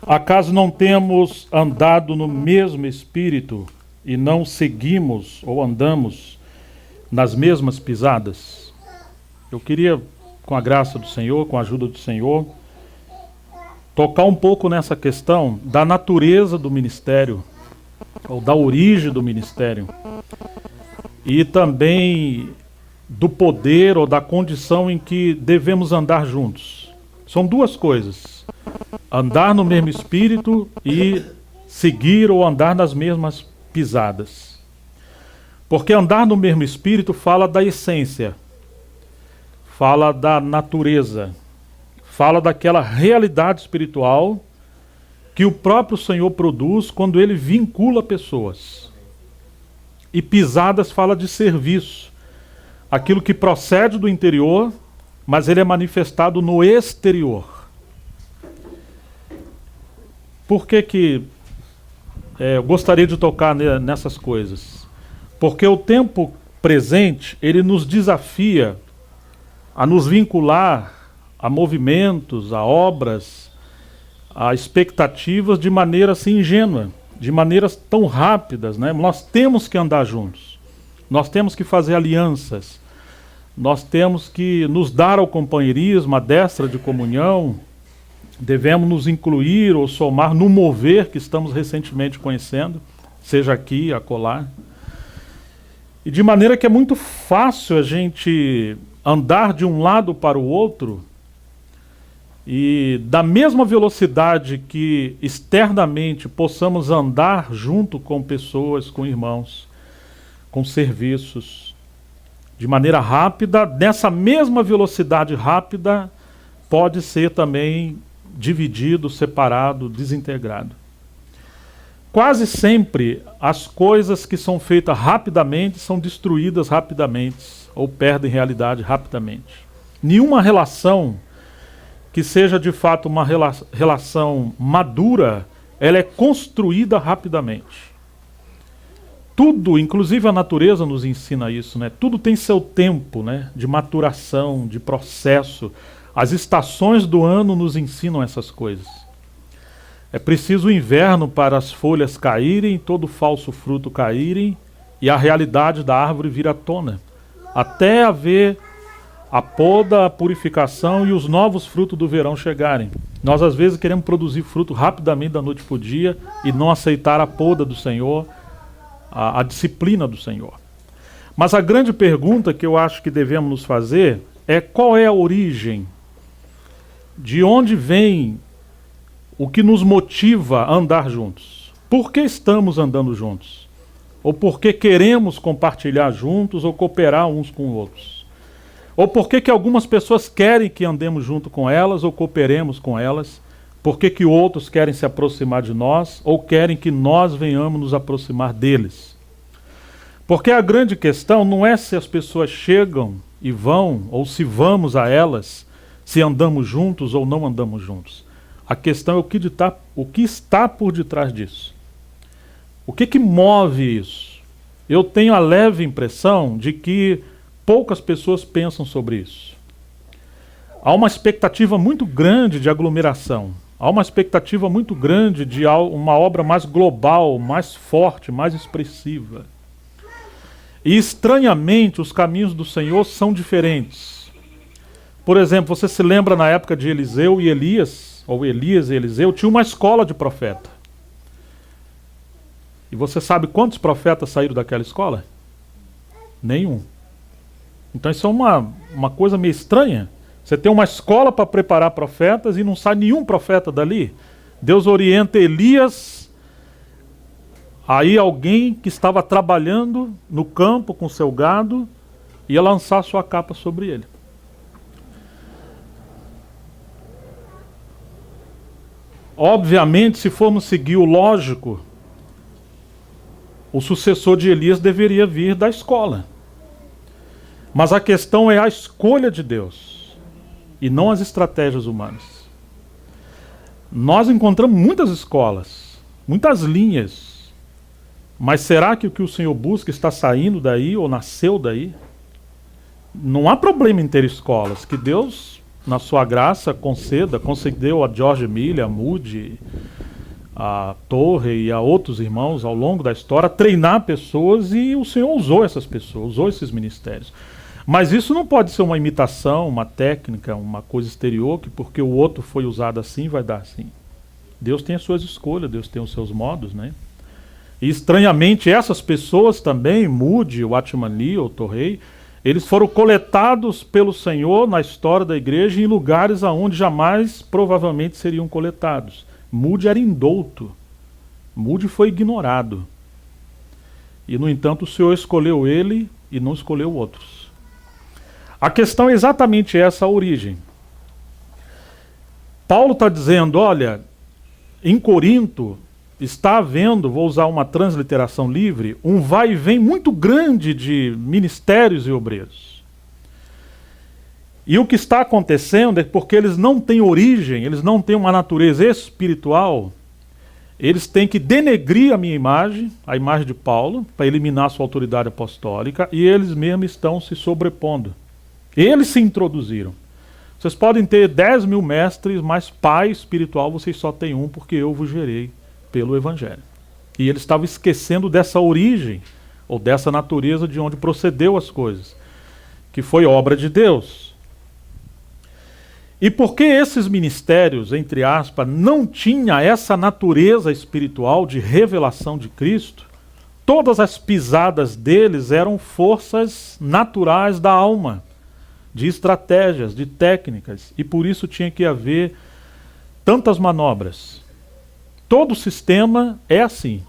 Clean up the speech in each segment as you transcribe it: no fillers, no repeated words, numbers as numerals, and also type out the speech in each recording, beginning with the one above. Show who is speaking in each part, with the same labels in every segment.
Speaker 1: Acaso não temos andado no mesmo espírito e não seguimos ou andamos nas mesmas pisadas? Eu queria, com a graça do Senhor, com a ajuda do Senhor, tocar um pouco nessa questão da natureza do ministério, ou da origem do ministério, e também do poder ou da condição em que devemos andar juntos. São duas coisas: andar no mesmo espírito e seguir ou andar nas mesmas pisadas. Porque andar no mesmo espírito fala da essência, fala da natureza, fala daquela realidade espiritual que o próprio Senhor produz quando Ele vincula pessoas. E pisadas fala de serviço, aquilo que procede do interior, mas ele é manifestado no exterior. Por que eu gostaria de tocar nessas coisas? Porque o tempo presente, ele nos desafia a nos vincular a movimentos, a obras, a expectativas de maneira assim ingênua, de maneiras tão rápidas, né? Nós temos que andar juntos, nós temos que fazer alianças, nós temos que nos dar ao companheirismo, a destra de comunhão, devemos nos incluir ou somar no mover que estamos recentemente conhecendo, seja aqui, acolá. E de maneira que é muito fácil a gente andar de um lado para o outro e da mesma velocidade que externamente possamos andar junto com pessoas, com irmãos, com serviços, de maneira rápida, nessa mesma velocidade rápida pode ser também dividido, separado, desintegrado. Quase sempre as coisas que são feitas rapidamente são destruídas rapidamente ou perdem realidade rapidamente. Nenhuma relação que seja de fato uma relação madura, ela é construída rapidamente. Tudo, inclusive a natureza nos ensina isso, né? Tudo tem seu tempo, né? De maturação, de processo. As estações do ano nos ensinam essas coisas. É preciso o inverno para as folhas caírem, todo falso fruto caírem e a realidade da árvore vir à tona, até haver a poda, a purificação e os novos frutos do verão chegarem. Nós às vezes queremos produzir fruto rapidamente da noite para o dia e não aceitar a poda do Senhor, a disciplina do Senhor. Mas a grande pergunta que eu acho que devemos nos fazer é: qual é a origem? De onde vem o que nos motiva a andar juntos? Por que estamos andando juntos? Ou por que queremos compartilhar juntos ou cooperar uns com os outros? Ou por que algumas pessoas querem que andemos junto com elas ou cooperemos com elas? Por que outros querem se aproximar de nós ou querem que nós venhamos nos aproximar deles? Porque a grande questão não é se as pessoas chegam e vão, ou se vamos a elas, se andamos juntos ou não andamos juntos. A questão é o que está por detrás disso. O que move isso? Eu tenho a leve impressão de que poucas pessoas pensam sobre isso. Há uma expectativa muito grande de aglomeração. Há uma expectativa muito grande de uma obra mais global, mais forte, mais expressiva. E estranhamente os caminhos do Senhor são diferentes. Por exemplo, você se lembra na época de Eliseu e Elias, ou Elias e Eliseu, tinha uma escola de profeta. E você sabe quantos profetas saíram daquela escola? Nenhum. Então isso é uma coisa meio estranha. Você tem uma escola para preparar profetas e não sai nenhum profeta dali. Deus orienta Elias, aí alguém que estava trabalhando no campo com seu gado, ia lançar sua capa sobre ele. Obviamente, se formos seguir o lógico, o sucessor de Elias deveria vir da escola. Mas a questão é a escolha de Deus e não as estratégias humanas. Nós encontramos muitas escolas, muitas linhas, mas será que o que o Senhor busca está saindo daí ou nasceu daí? Não há problema em ter escolas, que Deus na sua graça, concedeu a George Miller, a Moody, a Torre e a outros irmãos ao longo da história treinar pessoas, e o Senhor usou essas pessoas, usou esses ministérios. Mas isso não pode ser uma imitação, uma técnica, uma coisa exterior, que porque o outro foi usado assim, vai dar assim. Deus tem as suas escolhas, Deus tem os seus modos, né? E estranhamente essas pessoas também, Moody, Watchman Nee, ou Torrey, eles foram coletados pelo Senhor na história da igreja em lugares aonde jamais provavelmente seriam coletados. Moody era indouto, Moody foi ignorado. E no entanto o Senhor escolheu ele e não escolheu outros. A questão é exatamente essa, a origem. Paulo está dizendo, olha, em Corinto está havendo, vou usar uma transliteração livre, um vai e vem muito grande de ministérios e obreiros. E o que está acontecendo é porque eles não têm origem, eles não têm uma natureza espiritual, eles têm que denegrir a minha imagem, a imagem de Paulo, para eliminar sua autoridade apostólica, e eles mesmos estão se sobrepondo. Eles se introduziram. Vocês podem ter 10 mil mestres, mas pai espiritual vocês só têm um, porque eu vos gerei pelo Evangelho. E eles estavam esquecendo dessa origem, ou dessa natureza de onde procedeu as coisas, que foi obra de Deus. E porque esses ministérios, entre aspas, não tinham essa natureza espiritual de revelação de Cristo, todas as pisadas deles eram forças naturais da alma, de estratégias, de técnicas, e por isso tinha que haver tantas manobras. Todo sistema é assim.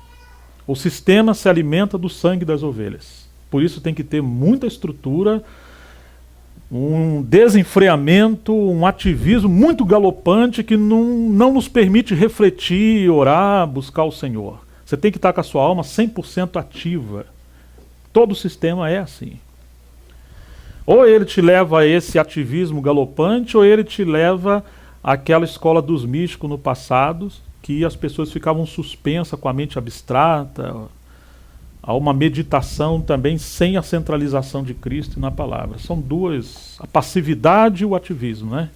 Speaker 1: O sistema se alimenta do sangue das ovelhas. Por isso tem que ter muita estrutura, um desenfreamento, um ativismo muito galopante que não nos permite refletir, orar, buscar o Senhor. Você tem que estar com a sua alma 100% ativa. Todo sistema é assim. Ou ele te leva a esse ativismo galopante, ou ele te leva àquela escola dos místicos no passado, que as pessoas ficavam suspensas com a mente abstrata, a uma meditação também sem a centralização de Cristo na palavra. São duas, a passividade e o ativismo, né?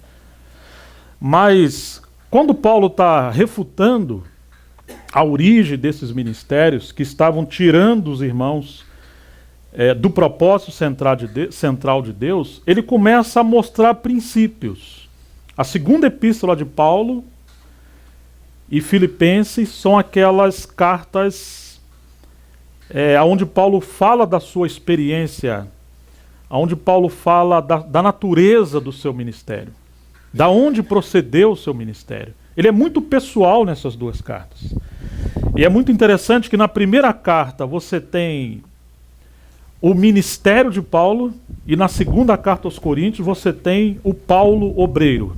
Speaker 1: Mas quando Paulo está refutando a origem desses ministérios que estavam tirando os irmãos do propósito central de Deus, ele começa a mostrar princípios. A segunda epístola de Paulo e Filipenses são aquelas cartas onde Paulo fala da sua experiência, onde Paulo fala da natureza do seu ministério, da onde procedeu o seu ministério. Ele é muito pessoal nessas duas cartas. E é muito interessante que na primeira carta você tem o ministério de Paulo, e na segunda carta aos Coríntios você tem o Paulo obreiro.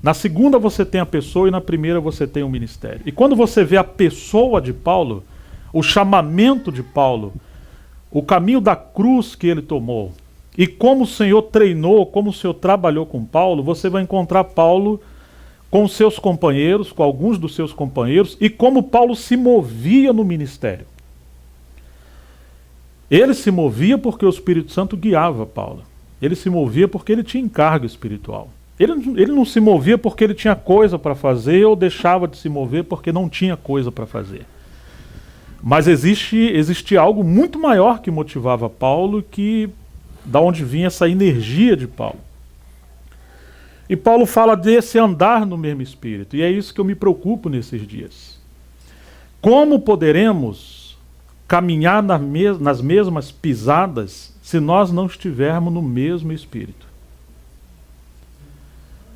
Speaker 1: Na segunda você tem a pessoa e na primeira você tem o ministério. E quando você vê a pessoa de Paulo, o chamamento de Paulo, o caminho da cruz que ele tomou, e como o Senhor treinou, como o Senhor trabalhou com Paulo, você vai encontrar Paulo com seus companheiros, com alguns dos seus companheiros, e como Paulo se movia no ministério. Ele se movia porque o Espírito Santo guiava Paulo. Ele se movia porque ele tinha encargo espiritual. Ele não se movia porque ele tinha coisa para fazer, ou deixava de se mover porque não tinha coisa para fazer. Mas existia algo muito maior que motivava Paulo, da onde vinha essa energia de Paulo. E Paulo fala desse andar no mesmo Espírito, e é isso que eu me preocupo nesses dias. Como poderemos caminhar nas mesmas pisadas se nós não estivermos no mesmo Espírito?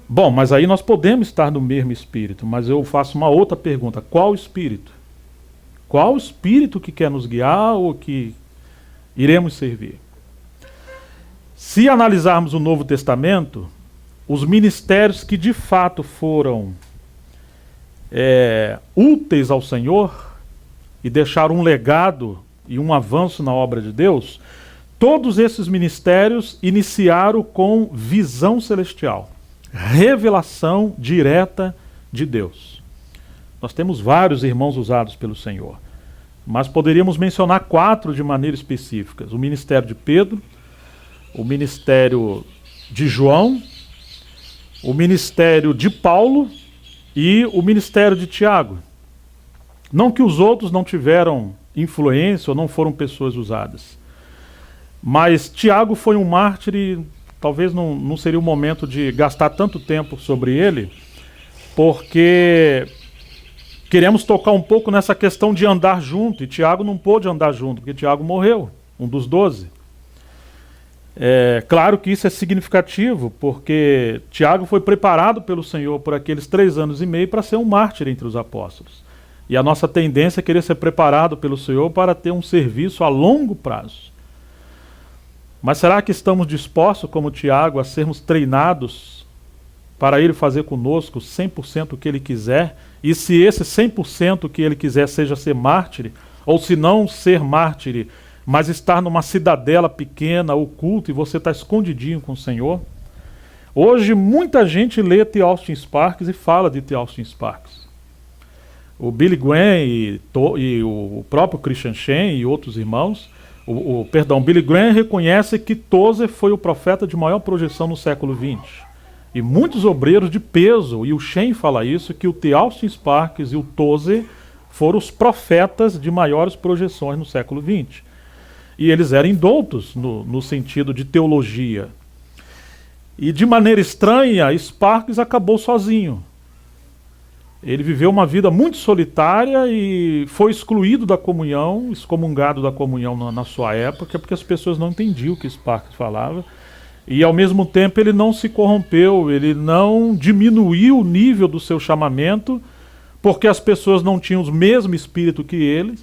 Speaker 1: Bom, mas aí nós podemos estar no mesmo Espírito, mas eu faço uma outra pergunta: qual Espírito? Qual Espírito que quer nos guiar ou que iremos servir? Se analisarmos o Novo Testamento, os ministérios que de fato foram úteis ao Senhor e deixaram um legado e um avanço na obra de Deus, todos esses ministérios iniciaram com visão celestial, revelação direta de Deus. Nós temos vários irmãos usados pelo Senhor, mas poderíamos mencionar 4 de maneira específica: o ministério de Pedro, o ministério de João, o ministério de Paulo e o ministério de Tiago. Não que os outros não tiveram influência ou não foram pessoas usadas. Mas Tiago foi um mártir e talvez não seria o momento de gastar tanto tempo sobre ele, porque queremos tocar um pouco nessa questão de andar junto, e Tiago não pôde andar junto, porque Tiago morreu, um dos 12. Claro que isso é significativo, porque Tiago foi preparado pelo Senhor por aqueles 3 anos e meio para ser um mártir entre os apóstolos. E a nossa tendência é querer ser preparado pelo Senhor para ter um serviço a longo prazo. Mas será que estamos dispostos, como Tiago, a sermos treinados para Ele fazer conosco 100% o que Ele quiser? E se esse 100% que Ele quiser seja ser mártir, ou se não ser mártir, mas estar numa cidadela pequena, oculta, e você está escondidinho com o Senhor? Hoje muita gente lê T. Austin Sparks e fala de T. Austin Sparks. O Billy Graham e o próprio Christian Shen e outros irmãos, Billy Graham reconhece que Tozer foi o profeta de maior projeção no século XX. E muitos obreiros de peso, e o Shen fala isso, que o T. Austin Sparks e o Tozer foram os profetas de maiores projeções no século XX. E eles eram indoutos no sentido de teologia. E de maneira estranha, Sparks acabou sozinho. Ele viveu uma vida muito solitária e foi excluído da comunhão, excomungado da comunhão na sua época, porque as pessoas não entendiam o que Sparks falava. E ao mesmo tempo ele não se corrompeu, ele não diminuiu o nível do seu chamamento, porque as pessoas não tinham o mesmo espírito que ele.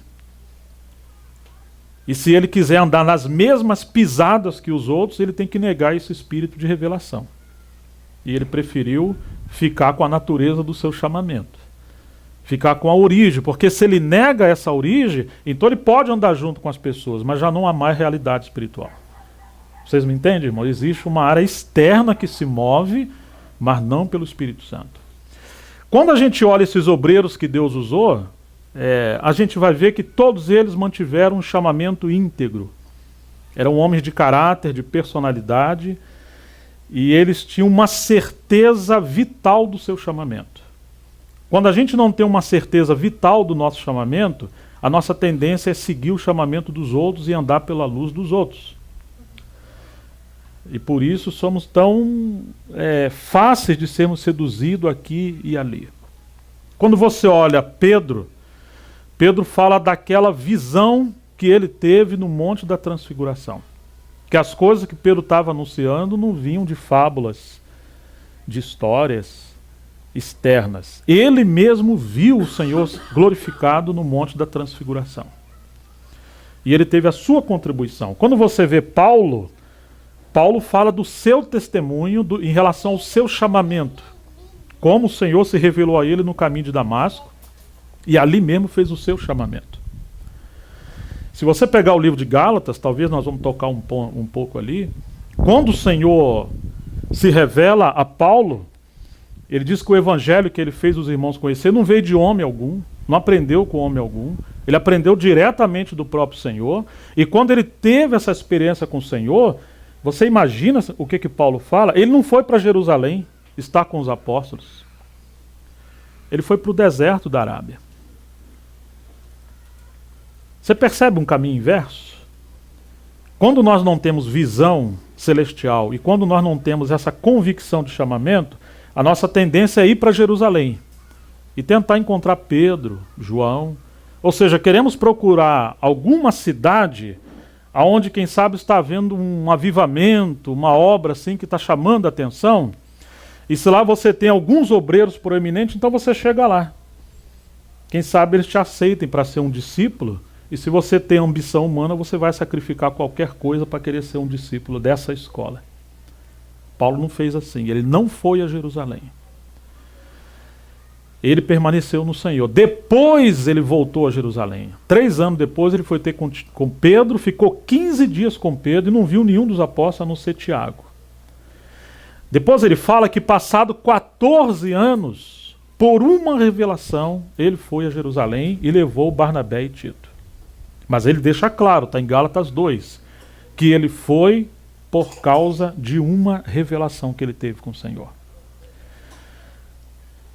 Speaker 1: E se ele quiser andar nas mesmas pisadas que os outros, ele tem que negar esse espírito de revelação. E ele preferiu ficar com a natureza do seu chamamento. Ficar com a origem, porque se ele nega essa origem, então ele pode andar junto com as pessoas, mas já não há mais realidade espiritual. Vocês me entendem, irmão? Existe uma área externa que se move, mas não pelo Espírito Santo. Quando a gente olha esses obreiros que Deus usou, a gente vai ver que todos eles mantiveram um chamamento íntegro. Eram homens de caráter, de personalidade, e eles tinham uma certeza vital do seu chamamento. Quando a gente não tem uma certeza vital do nosso chamamento, a nossa tendência é seguir o chamamento dos outros e andar pela luz dos outros. E por isso somos tão fáceis de sermos seduzidos aqui e ali. Quando você olha Pedro fala daquela visão que ele teve no Monte da Transfiguração. Que as coisas que Pedro estava anunciando não vinham de fábulas, de histórias externas. Ele mesmo viu o Senhor glorificado no Monte da Transfiguração. E ele teve a sua contribuição. Quando você vê Paulo fala do seu testemunho em relação ao seu chamamento. Como o Senhor se revelou a ele no caminho de Damasco. E ali mesmo fez o seu chamamento. Se você pegar o livro de Gálatas, talvez nós vamos tocar um pouco ali. Quando o Senhor se revela a Paulo, ele diz que o evangelho que ele fez os irmãos conhecer não veio de homem algum, não aprendeu com homem algum. Ele aprendeu diretamente do próprio Senhor. E quando ele teve essa experiência com o Senhor, você imagina o que Paulo fala? Ele não foi para Jerusalém estar com os apóstolos. Ele foi para o deserto da Arábia. Você percebe um caminho inverso? Quando nós não temos visão celestial e quando nós não temos essa convicção de chamamento, a nossa tendência é ir para Jerusalém e tentar encontrar Pedro, João. Ou seja, queremos procurar alguma cidade onde, quem sabe, está havendo um avivamento, uma obra assim que está chamando a atenção. E se lá você tem alguns obreiros proeminentes, então você chega lá. Quem sabe eles te aceitem para ser um discípulo. E se você tem ambição humana, você vai sacrificar qualquer coisa para querer ser um discípulo dessa escola. Paulo não fez assim, ele não foi a Jerusalém. Ele permaneceu no Senhor. Depois ele voltou a Jerusalém. 3 anos depois ele foi ter com Pedro, ficou 15 dias com Pedro e não viu nenhum dos apóstolos a não ser Tiago. Depois ele fala que passado 14 anos, por uma revelação, ele foi a Jerusalém e levou Barnabé e Tito. Mas ele deixa claro, está em Gálatas 2, que ele foi por causa de uma revelação que ele teve com o Senhor.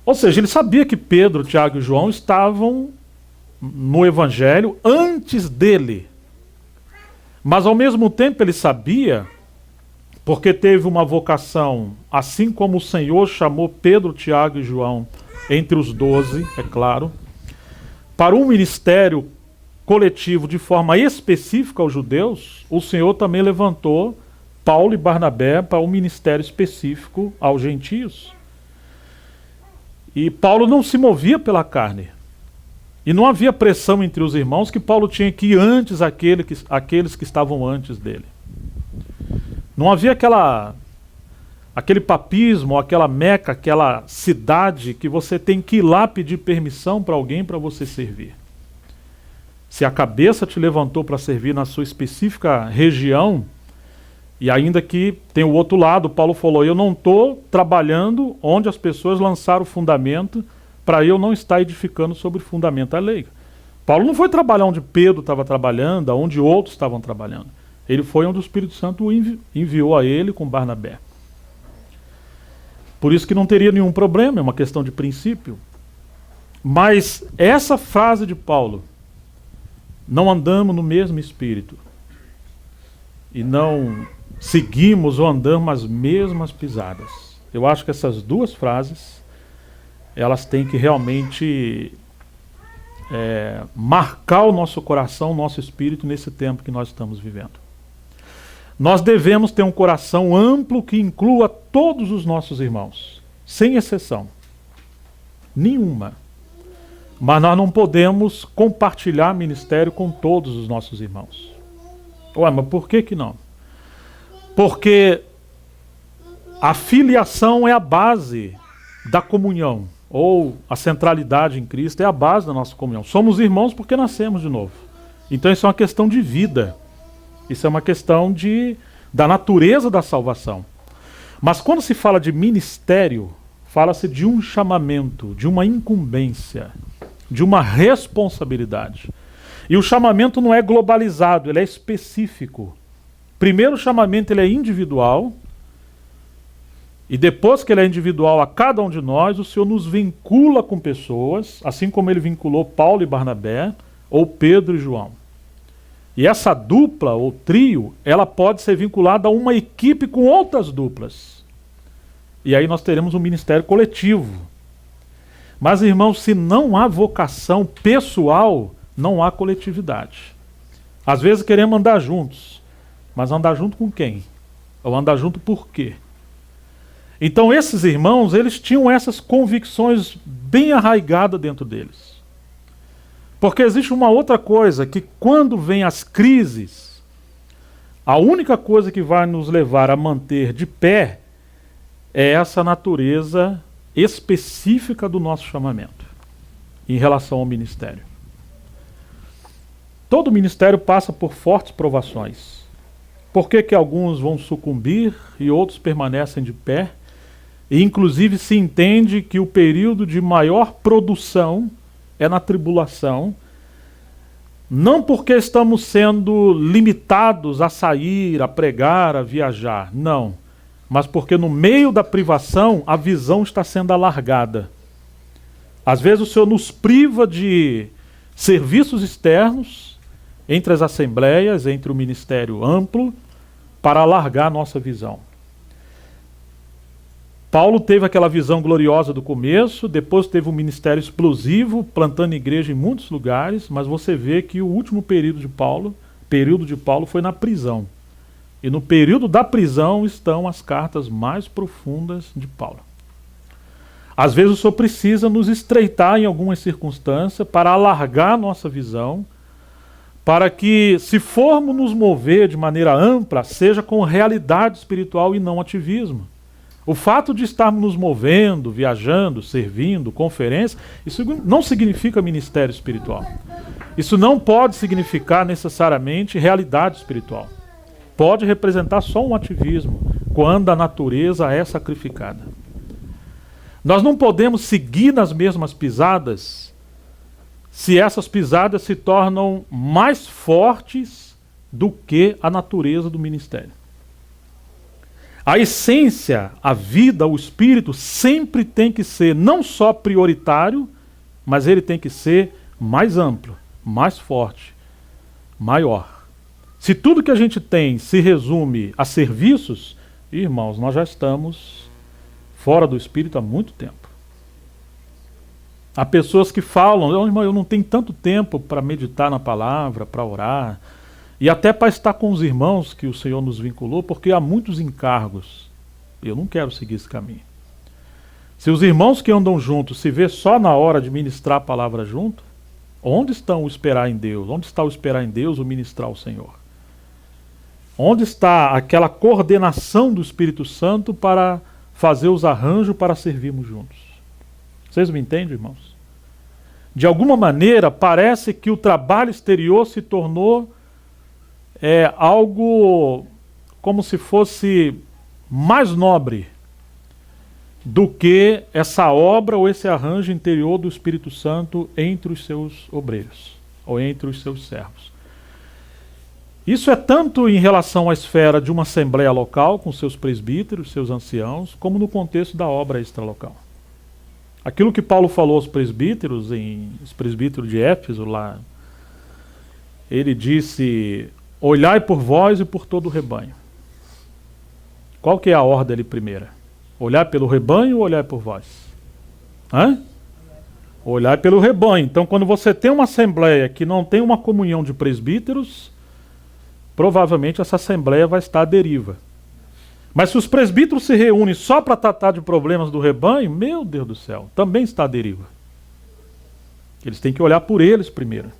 Speaker 1: Ou seja, ele sabia que Pedro, Tiago e João estavam no Evangelho antes dele. Mas ao mesmo tempo ele sabia, porque teve uma vocação, assim como o Senhor chamou Pedro, Tiago e João, entre os 12, é claro, para um ministério coletivo de forma específica aos judeus, o Senhor também levantou Paulo e Barnabé para um ministério específico aos gentios. E Paulo não se movia pela carne. E não havia pressão entre os irmãos que Paulo tinha que ir antes aqueles que estavam antes dele. Não havia aquele papismo, aquela Meca, aquela cidade que você tem que ir lá pedir permissão para alguém para você servir. Se a cabeça te levantou para servir na sua específica região, e ainda que tem o outro lado, Paulo falou, eu não estou trabalhando onde as pessoas lançaram o fundamento para eu não estar edificando sobre o fundamento alheio. Paulo não foi trabalhar onde Pedro estava trabalhando, onde outros estavam trabalhando. Ele foi onde o Espírito Santo enviou a ele com Barnabé. Por isso que não teria nenhum problema, é uma questão de princípio. Mas essa frase de Paulo, não andamos no mesmo espírito e não seguimos ou andamos as mesmas pisadas. Eu acho que essas duas frases, elas têm que realmente marcar o nosso coração, o nosso espírito nesse tempo que nós estamos vivendo. Nós devemos ter um coração amplo que inclua todos os nossos irmãos, sem exceção. Nenhuma. Mas nós não podemos compartilhar ministério com todos os nossos irmãos. Ué, mas por que não? Porque a filiação é a base da comunhão, ou a centralidade em Cristo é a base da nossa comunhão. Somos irmãos porque nascemos de novo. Então isso é uma questão de vida. Isso é uma questão da natureza da salvação. Mas quando se fala de ministério, fala-se de um chamamento, de uma incumbência, de uma responsabilidade. E o chamamento não é globalizado, ele é específico. Primeiro o chamamento ele é individual, e depois que ele é individual a cada um de nós, o Senhor nos vincula com pessoas, assim como ele vinculou Paulo e Barnabé, ou Pedro e João. E essa dupla, ou trio, ela pode ser vinculada a uma equipe com outras duplas. E aí nós teremos um ministério coletivo. Mas, irmãos, se não há vocação pessoal, não há coletividade. Às vezes queremos andar juntos, mas andar junto com quem? Ou andar junto por quê? Então esses irmãos, eles tinham essas convicções bem arraigadas dentro deles. Porque existe uma outra coisa, que quando vem as crises, a única coisa que vai nos levar a manter de pé é essa natureza específica do nosso chamamento, em relação ao ministério. Todo ministério passa por fortes provações. Por que alguns vão sucumbir e outros permanecem de pé? E inclusive se entende que o período de maior produção é na tribulação, não porque estamos sendo limitados a sair, a pregar, a viajar, não, mas porque no meio da privação a visão está sendo alargada. Às vezes o Senhor nos priva de serviços externos, entre as assembleias, entre o ministério amplo, para alargar a nossa visão. Paulo teve aquela visão gloriosa do começo, depois teve um ministério explosivo, plantando igreja em muitos lugares, mas você vê que o último período de Paulo foi na prisão. E no período da prisão estão as cartas mais profundas de Paulo. Às vezes o Senhor precisa nos estreitar em algumas circunstâncias para alargar a nossa visão, para que, se formos nos mover de maneira ampla, seja com realidade espiritual e não ativismo. O fato de estarmos nos movendo, viajando, servindo, conferência, isso não significa ministério espiritual. Isso não pode significar necessariamente realidade espiritual. Pode representar só um ativismo, quando a natureza é sacrificada. Nós não podemos seguir nas mesmas pisadas se essas pisadas se tornam mais fortes do que a natureza do ministério. A essência, a vida, o espírito sempre tem que ser não só prioritário, mas ele tem que ser mais amplo, mais forte, maior. Se tudo que a gente tem se resume a serviços, irmãos, nós já estamos fora do espírito há muito tempo. Há pessoas que falam, irmão, eu não tenho tanto tempo para meditar na palavra, para orar, e até para estar com os irmãos que o Senhor nos vinculou, porque há muitos encargos. Eu não quero seguir esse caminho. Se os irmãos que andam juntos se vê só na hora de ministrar a palavra junto, onde estão o esperar em Deus? Onde está o esperar em Deus, o ministrar ao Senhor? Onde está aquela coordenação do Espírito Santo para fazer os arranjos para servirmos juntos? Vocês me entendem, irmãos? De alguma maneira, parece que o trabalho exterior se tornou algo como se fosse mais nobre do que essa obra ou esse arranjo interior do Espírito Santo entre os seus obreiros, ou entre os seus servos. Isso é tanto em relação à esfera de uma assembleia local, com seus presbíteros, seus anciãos, como no contexto da obra extralocal. Aquilo que Paulo falou aos presbíteros, os presbíteros de Éfeso, lá, ele disse: olhai por vós e por todo o rebanho. Qual que é a ordem ali primeira? Olhar pelo rebanho ou olhar por vós? Olhar pelo rebanho. Então, quando você tem uma assembleia que não tem uma comunhão de presbíteros, provavelmente essa assembleia vai estar à deriva. Mas se os presbíteros se reúnem só para tratar de problemas do rebanho, meu Deus do céu, também está à deriva. Eles têm que olhar por eles primeiro.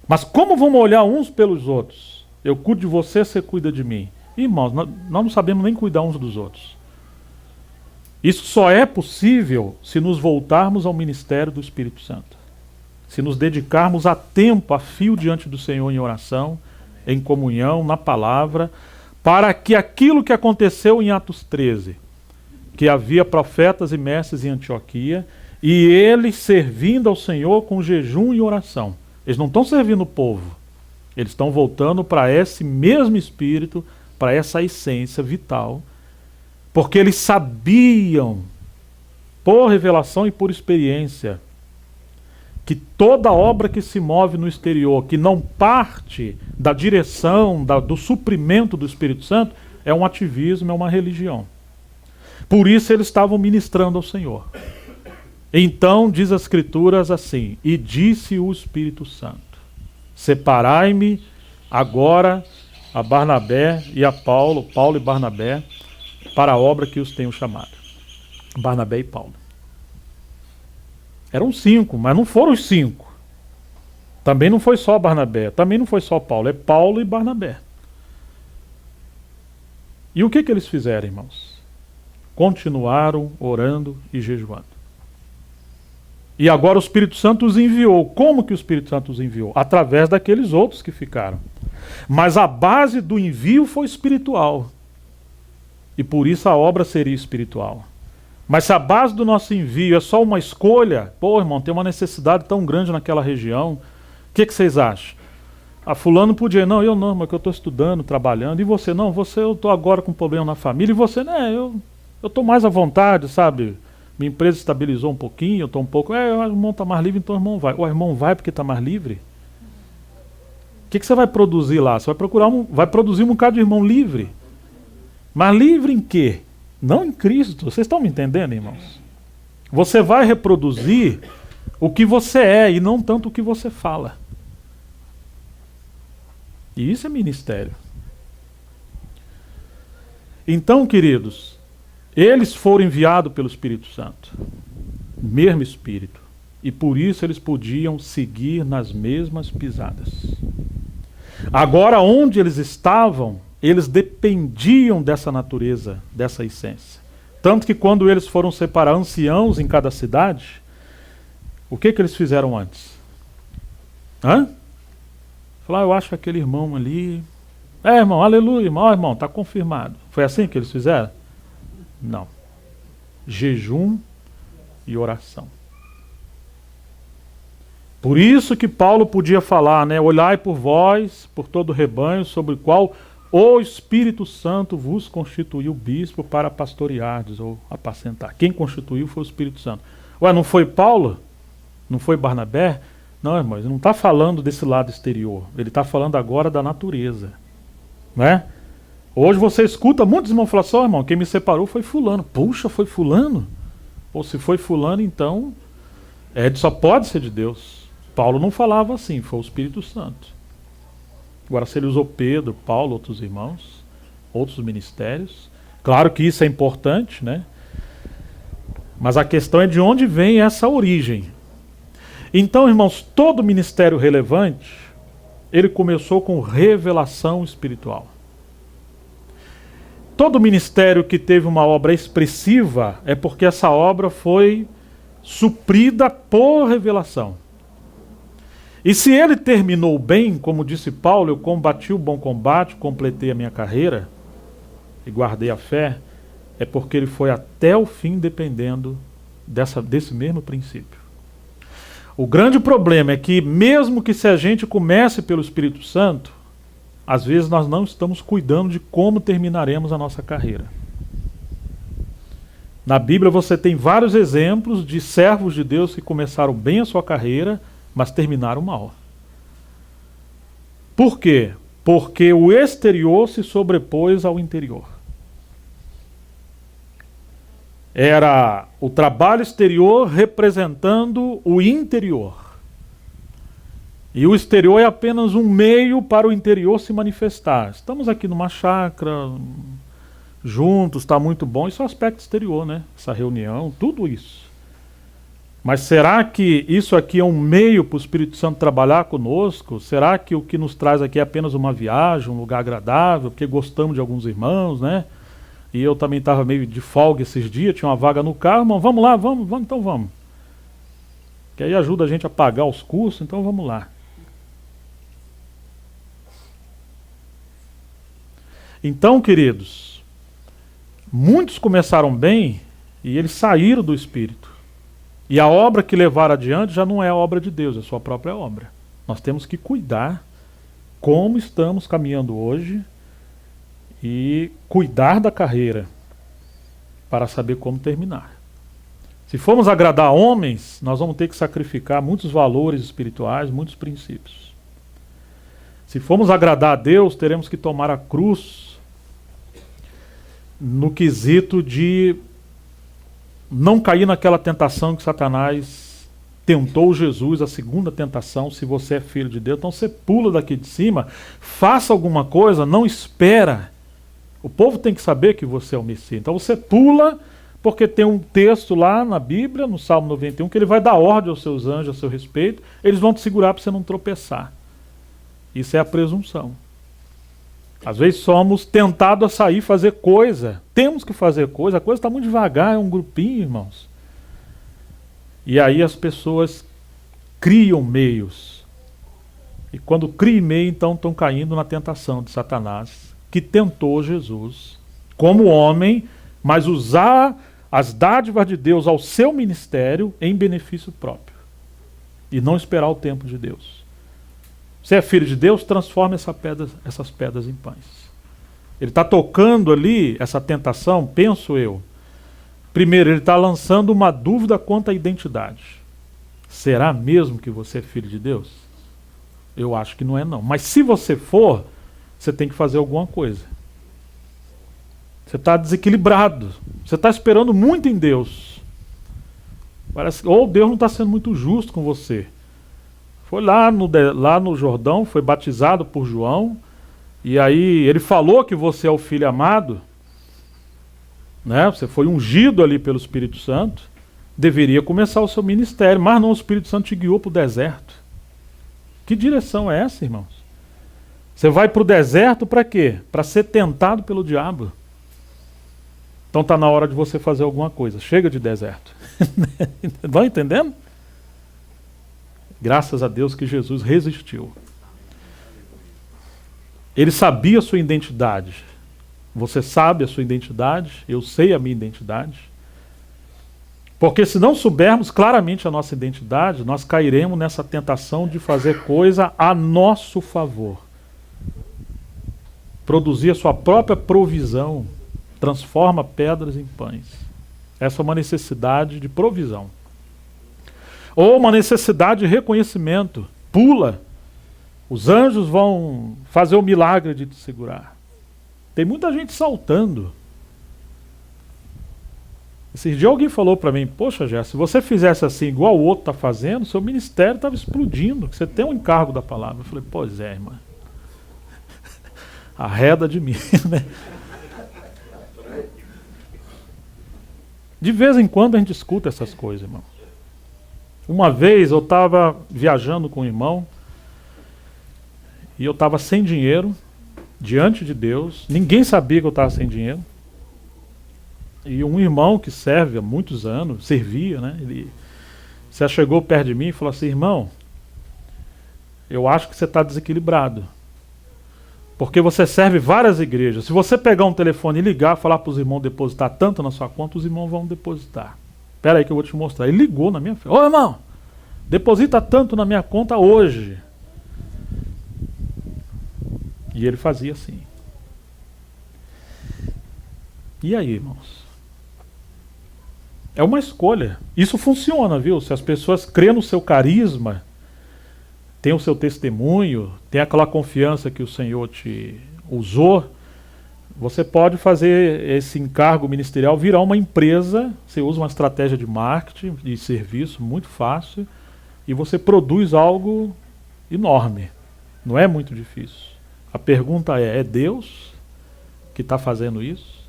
Speaker 1: Mas como vamos olhar uns pelos outros? Eu cuido de você, você cuida de mim. Irmãos, nós não sabemos nem cuidar uns dos outros. Isso só é possível se nos voltarmos ao ministério do Espírito Santo. Se nos dedicarmos a tempo, a fio diante do Senhor em oração, em comunhão, na palavra, para que aquilo que aconteceu em Atos 13, que havia profetas e mestres em Antioquia, e eles servindo ao Senhor com jejum e oração. Eles não estão servindo o povo, eles estão voltando para esse mesmo Espírito, para essa essência vital, porque eles sabiam, por revelação e por experiência, que toda obra que se move no exterior, que não parte da direção, do suprimento do Espírito Santo, é um ativismo, é uma religião. Por isso eles estavam ministrando ao Senhor. Então, diz as Escrituras assim: e disse o Espírito Santo: separai-me agora a Barnabé e a Paulo e Barnabé, para a obra que os tenho chamado. Barnabé e Paulo. Eram 5, mas não foram os 5. Também não foi só Barnabé, também não foi só Paulo, é Paulo e Barnabé. E o que eles fizeram, irmãos? Continuaram orando e jejuando. E agora o Espírito Santo os enviou. Como que o Espírito Santo os enviou? Através daqueles outros que ficaram. Mas a base do envio foi espiritual. E por isso a obra seria espiritual. Mas se a base do nosso envio é só uma escolha, pô, irmão, tem uma necessidade tão grande naquela região, o que vocês acham? Ah, fulano podia, não, eu não, mas que eu estou estudando, trabalhando, e você, não, eu estou agora com problema na família, e você, né, eu estou mais à vontade, sabe? Minha empresa estabilizou um pouquinho, eu estou um pouco, o irmão está mais livre, então o irmão vai. O irmão vai porque está mais livre? O que você vai produzir lá? Você vai produzir um bocado de irmão livre. Mas livre em quê? Não em Cristo. Vocês estão me entendendo, irmãos? Você vai reproduzir o que você é e não tanto o que você fala. E isso é ministério. Então, queridos, eles foram enviados pelo Espírito Santo. Mesmo Espírito. E por isso eles podiam seguir nas mesmas pisadas. Agora, onde eles estavam, eles dependiam dessa natureza, dessa essência. Tanto que quando eles foram separar anciãos em cada cidade, o que eles fizeram antes? Falaram, eu acho que aquele irmão ali... irmão, aleluia, irmão, está confirmado. Foi assim que eles fizeram? Não. Jejum e oração. Por isso que Paulo podia falar, né? Olhai por vós, por todo o rebanho, sobre o qual o Espírito Santo vos constituiu bispo para pastoreardes ou apacentar. Quem constituiu foi o Espírito Santo. Ué, não foi Paulo? Não foi Barnabé? Não, irmãos, ele não está falando desse lado exterior. Ele está falando agora da natureza. Né? Hoje você escuta muitos irmãos falar assim, irmão, quem me separou foi fulano. Puxa, foi fulano? Ou se foi fulano, então só pode ser de Deus. Paulo não falava assim, foi o Espírito Santo. Agora, se ele usou Pedro, Paulo, outros irmãos, outros ministérios, claro que isso é importante, né? Mas a questão é de onde vem essa origem. Então, irmãos, todo ministério relevante, ele começou com revelação espiritual. Todo ministério que teve uma obra expressiva é porque essa obra foi suprida por revelação. E se ele terminou bem, como disse Paulo, eu combati o bom combate, completei a minha carreira e guardei a fé, é porque ele foi até o fim dependendo desse mesmo princípio. O grande problema é que mesmo que se a gente comece pelo Espírito Santo, às vezes nós não estamos cuidando de como terminaremos a nossa carreira. Na Bíblia você tem vários exemplos de servos de Deus que começaram bem a sua carreira, mas terminaram mal. Por quê? Porque o exterior se sobrepôs ao interior. Era o trabalho exterior representando o interior. E o exterior é apenas um meio para o interior se manifestar. Estamos aqui numa chácara, juntos, está muito bom. Isso é o aspecto exterior, né? Essa reunião, tudo isso. Mas será que isso aqui é um meio para o Espírito Santo trabalhar conosco? Será que o que nos traz aqui é apenas uma viagem, um lugar agradável, porque gostamos de alguns irmãos, né? E eu também estava meio de folga esses dias, tinha uma vaga no carro, irmão, vamos lá, vamos, então vamos. Que aí ajuda a gente a pagar os custos, então vamos lá. Então, queridos, muitos começaram bem e eles saíram do Espírito. E a obra que levaram adiante já não é a obra de Deus, é a sua própria obra. Nós temos que cuidar como estamos caminhando hoje e cuidar da carreira para saber como terminar. Se formos agradar homens, nós vamos ter que sacrificar muitos valores espirituais, muitos princípios. Se formos agradar a Deus, teremos que tomar a cruz no quesito de não cair naquela tentação que Satanás tentou Jesus, a segunda tentação, se você é filho de Deus. Então você pula daqui de cima, faça alguma coisa, não espera. O povo tem que saber que você é o Messias. Então você pula, porque tem um texto lá na Bíblia, no Salmo 91, que ele vai dar ordem aos seus anjos a seu respeito, eles vão te segurar para você não tropeçar. Isso é a presunção. Às vezes somos tentados a sair fazer coisa. Temos que fazer coisa. A coisa está muito devagar, é um grupinho, irmãos. E aí as pessoas criam meios. E quando criam meio, então estão caindo na tentação de Satanás, que tentou Jesus como homem, mas usar as dádivas de Deus ao seu ministério em benefício próprio. E não esperar o tempo de Deus. Você é filho de Deus, transforma essas pedras em pães. Ele está tocando ali essa tentação, penso eu. Primeiro, ele está lançando uma dúvida quanto à identidade. Será mesmo que você é filho de Deus? Eu acho que não é não. Mas se você for, você tem que fazer alguma coisa. Você está desequilibrado. Você está esperando muito em Deus. Ou Deus não está sendo muito justo com você. Foi lá no Jordão, foi batizado por João, e aí ele falou que você é o filho amado, né? Você foi ungido ali pelo Espírito Santo, deveria começar o seu ministério, mas não, o Espírito Santo te guiou para o deserto. Que direção é essa, irmãos? Você vai para o deserto para quê? Para ser tentado pelo diabo. Então está na hora de você fazer alguma coisa. Chega de deserto. Vão entendendo? Graças a Deus que Jesus resistiu. Ele sabia a sua identidade. Você sabe a sua identidade, eu sei a minha identidade. Porque se não soubermos claramente a nossa identidade, nós cairemos nessa tentação de fazer coisa a nosso favor. produzir a sua própria provisão, transforma pedras em pães. Essa é uma necessidade de provisão. Ou uma necessidade de reconhecimento. Pula. Os anjos vão fazer o milagre de te segurar. Tem muita gente saltando. Esses dias alguém falou para mim, poxa, Jé, se você fizesse assim igual o outro está fazendo, seu ministério estava explodindo, você tem um encargo da palavra. Eu falei, pois é, irmã. Arreda de mim, né? De vez em quando a gente escuta essas coisas, irmão. Uma vez eu estava viajando com um irmão e eu estava sem dinheiro, diante de Deus, ninguém sabia que eu estava sem dinheiro. E um irmão que serve há muitos anos, servia, né? Ele se chegou perto de mim e falou assim, irmão, eu acho que você está desequilibrado. Porque você serve várias igrejas. Se você pegar um telefone e ligar, falar para os irmãos depositar tanto na sua conta, os irmãos vão depositar. Espera aí que eu vou te mostrar. Ele ligou na minha frente. Ô irmão, deposita tanto na minha conta hoje. E ele fazia assim. E aí, irmãos? É uma escolha. Isso funciona, viu? Se as pessoas crêem no seu carisma, tem o seu testemunho, tem aquela confiança que o Senhor te usou, você pode fazer esse encargo ministerial virar uma empresa. Você usa uma estratégia de marketing, de serviço muito fácil, e você produz algo enorme. Não é muito difícil. A pergunta é Deus que está fazendo isso?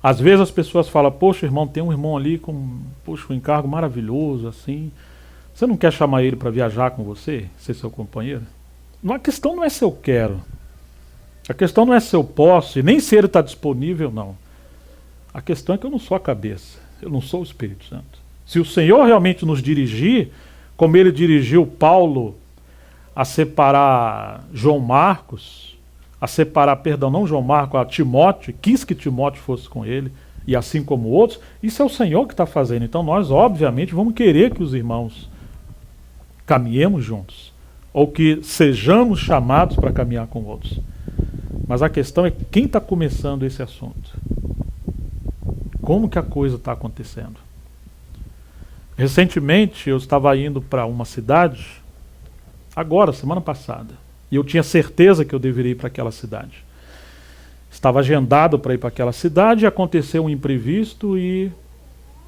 Speaker 1: Às vezes as pessoas falam, poxa, irmão, tem um irmão ali com um encargo maravilhoso, assim. Você não quer chamar ele para viajar com você, ser seu companheiro? A questão não é se eu quero. A questão não é se eu posso, e nem se ele está disponível, não. A questão é que eu não sou a cabeça, eu não sou o Espírito Santo. Se o Senhor realmente nos dirigir, como ele dirigiu Paulo a separar João Marcos, não João Marcos, a Timóteo, quis que Timóteo fosse com ele, e assim como outros, isso é o Senhor que está fazendo. Então nós, obviamente, vamos querer que os irmãos caminhemos juntos, ou que sejamos chamados para caminhar com outros. Mas a questão é quem está começando esse assunto. Como que a coisa está acontecendo? Recentemente eu estava indo para uma cidade, agora, semana passada, e eu tinha certeza que eu deveria ir para aquela cidade. Estava agendado para ir para aquela cidade, aconteceu um imprevisto e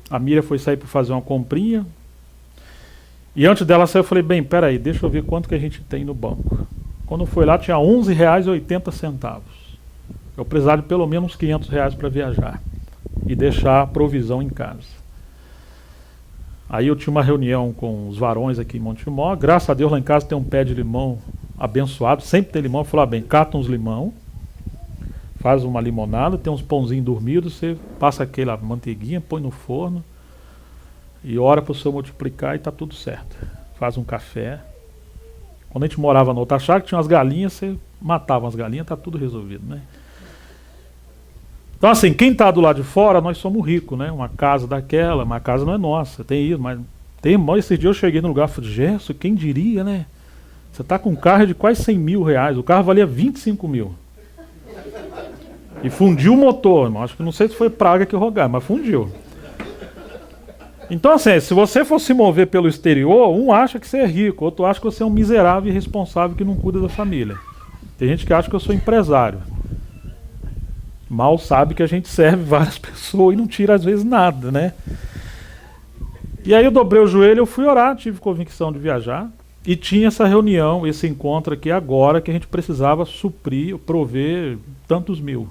Speaker 1: a Miriam foi sair para fazer uma comprinha. E antes dela sair eu falei, bem, peraí, deixa eu ver quanto que a gente tem no banco. Quando foi lá tinha R$11,80. Eu precisava de pelo menos R$500 para viajar e deixar a provisão em casa. Aí eu tinha uma reunião com os varões aqui em Montemor. Graças a Deus lá em casa tem um pé de limão abençoado, sempre tem limão. Eu falei, bem, cata uns limão, faz uma limonada, tem uns pãozinhos dormidos, você passa aquela manteiguinha, põe no forno e ora para o Senhor multiplicar e está tudo certo. Faz um café. Quando a gente morava na outra chácara, tinha umas galinhas, você matava as galinhas, está tudo resolvido, né? Então assim, quem está do lado de fora, nós somos ricos, né? Uma casa daquela, uma casa não é nossa, tem isso, mas tem, esse dia eu cheguei no lugar e falei, Gerson, quem diria, né? Você está com um carro de quase R$100 mil, o carro valia 25 mil. E fundiu o motor, irmão. Acho que não sei se foi praga que rogar, mas fundiu. Então assim, se você for se mover pelo exterior, um acha que você é rico, outro acha que você é um miserável e irresponsável que não cuida da família. Tem gente que acha que eu sou empresário. Mal sabe que a gente serve várias pessoas e não tira às vezes nada, né? E aí eu dobrei o joelho, eu fui orar, tive convicção de viajar. E tinha essa reunião, esse encontro aqui agora, que a gente precisava suprir, prover tantos mil.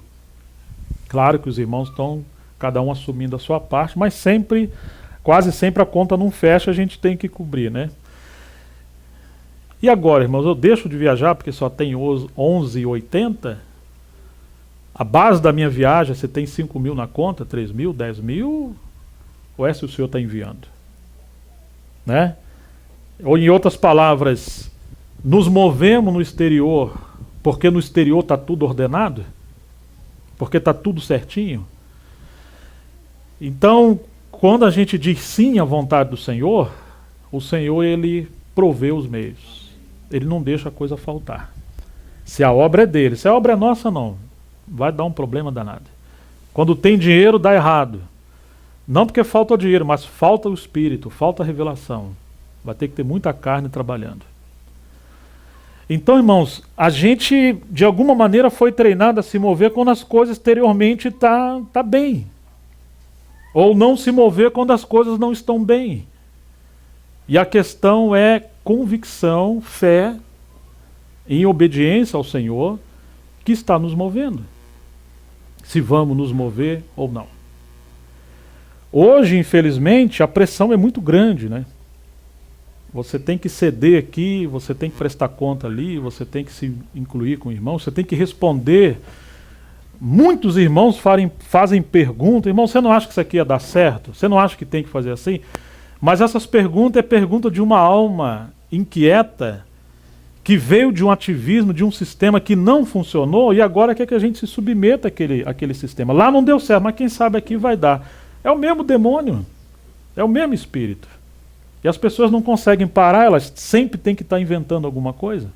Speaker 1: Claro que os irmãos estão, cada um assumindo a sua parte, mas sempre, quase sempre a conta não fecha, a gente tem que cobrir, né? E agora, irmãos, eu deixo de viajar porque só tem 11,80? A base da minha viagem, você tem 5 mil na conta, 3 mil, 10 mil? Ou é se o Senhor está enviando? Né? Ou em outras palavras, nos movemos no exterior porque no exterior está tudo ordenado? Porque está tudo certinho? Então, quando a gente diz sim à vontade do Senhor, o Senhor ele provê os meios. Ele não deixa a coisa faltar. Se a obra é dele. Se a obra é nossa, não. Vai dar um problema danado. Quando tem dinheiro, dá errado. Não porque falta o dinheiro, mas falta o Espírito, falta a revelação. Vai ter que ter muita carne trabalhando. Então, irmãos, a gente de alguma maneira foi treinado a se mover quando as coisas exteriormente tá bem. Ou não se mover quando as coisas não estão bem. E a questão é convicção, fé, em obediência ao Senhor, que está nos movendo. Se vamos nos mover ou não. Hoje, infelizmente, a pressão é muito grande, né? Você tem que ceder aqui, você tem que prestar conta ali, você tem que se incluir com o irmão, você tem que responder. Muitos irmãos fazem perguntas: irmão, você não acha que isso aqui ia dar certo? Você não acha que tem que fazer assim? Mas essas perguntas é pergunta de uma alma inquieta, que veio de um ativismo, de um sistema que não funcionou, e agora quer que a gente se submeta àquele sistema. Lá não deu certo, mas quem sabe aqui vai dar. É o mesmo demônio, é o mesmo espírito. E as pessoas não conseguem parar, elas sempre têm que estar inventando alguma coisa.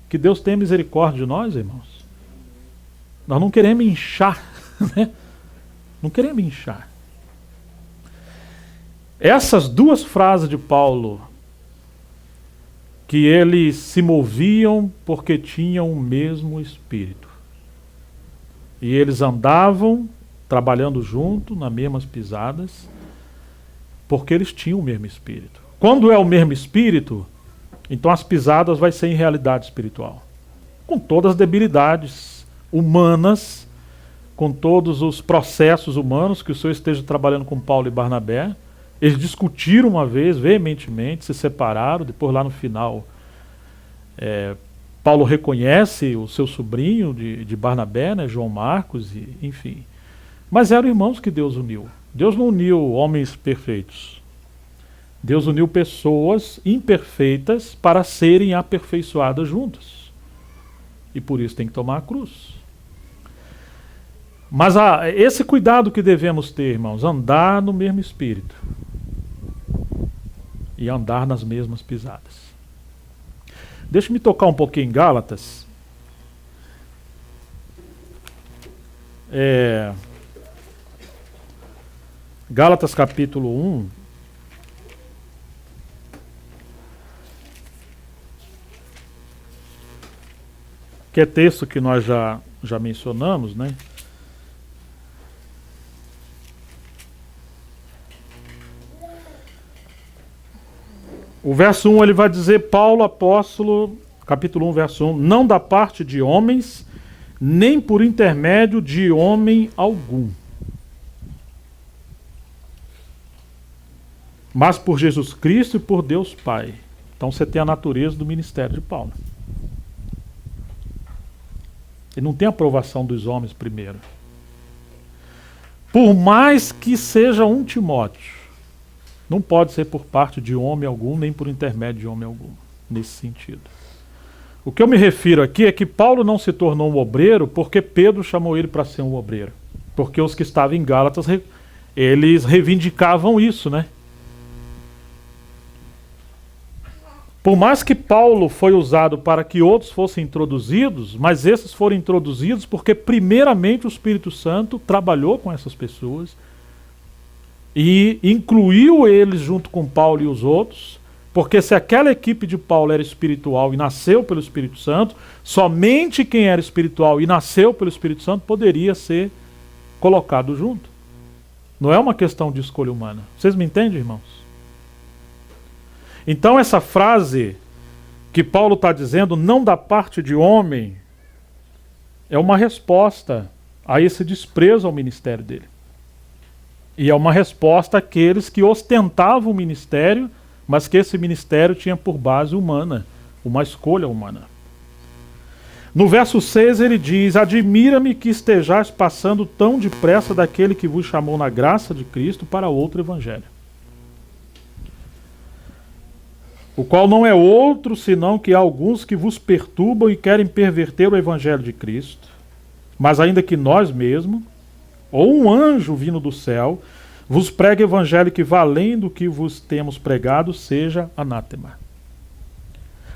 Speaker 1: Que Deus tenha misericórdia de nós, irmãos. Nós não queremos inchar, né? Não queremos inchar. Essas duas frases de Paulo, que eles se moviam porque tinham o mesmo espírito. E eles andavam trabalhando junto, nas mesmas pisadas, porque eles tinham o mesmo espírito. Quando é o mesmo espírito, então as pisadas vai ser em realidade espiritual. Com todas as debilidades humanas, com todos os processos humanos, que o Senhor esteja trabalhando com Paulo e Barnabé. Eles discutiram uma vez, veementemente, se separaram, depois lá no final, Paulo reconhece o seu sobrinho de Barnabé, né, João Marcos, enfim. Mas eram irmãos que Deus uniu. Deus não uniu homens perfeitos. Deus uniu pessoas imperfeitas para serem aperfeiçoadas juntas. E por isso tem que tomar a cruz. Mas esse cuidado que devemos ter, irmãos, andar no mesmo espírito. E andar nas mesmas pisadas. Deixa-me tocar um pouquinho em Gálatas. Gálatas capítulo 1. Que é texto que nós já mencionamos, né? O verso 1 ele vai dizer: Paulo, apóstolo, capítulo 1, verso 1, não da parte de homens, nem por intermédio de homem algum, mas por Jesus Cristo e por Deus Pai. Então você tem a natureza do ministério de Paulo. Ele não tem aprovação dos homens primeiro. Por mais que seja um Timóteo, não pode ser por parte de homem algum, nem por intermédio de homem algum, nesse sentido. O que eu me refiro aqui é que Paulo não se tornou um obreiro porque Pedro chamou ele para ser um obreiro. Porque os que estavam em Gálatas, eles reivindicavam isso, né? Por mais que Paulo foi usado para que outros fossem introduzidos, mas esses foram introduzidos porque primeiramente o Espírito Santo trabalhou com essas pessoas e incluiu eles junto com Paulo e os outros, porque se aquela equipe de Paulo era espiritual e nasceu pelo Espírito Santo, somente quem era espiritual e nasceu pelo Espírito Santo poderia ser colocado junto. Não é uma questão de escolha humana. Vocês me entendem, irmãos? Então essa frase que Paulo está dizendo, não da parte de homem, é uma resposta a esse desprezo ao ministério dele. E é uma resposta àqueles que ostentavam o ministério, mas que esse ministério tinha por base humana, uma escolha humana. No verso 6 ele diz: admira-me que estejais passando tão depressa daquele que vos chamou na graça de Cristo para outro evangelho, o qual não é outro senão que há alguns que vos perturbam e querem perverter o evangelho de Cristo, mas ainda que nós mesmos, ou um anjo vindo do céu, vos pregue evangelho que vá além do que vos temos pregado, seja anátema.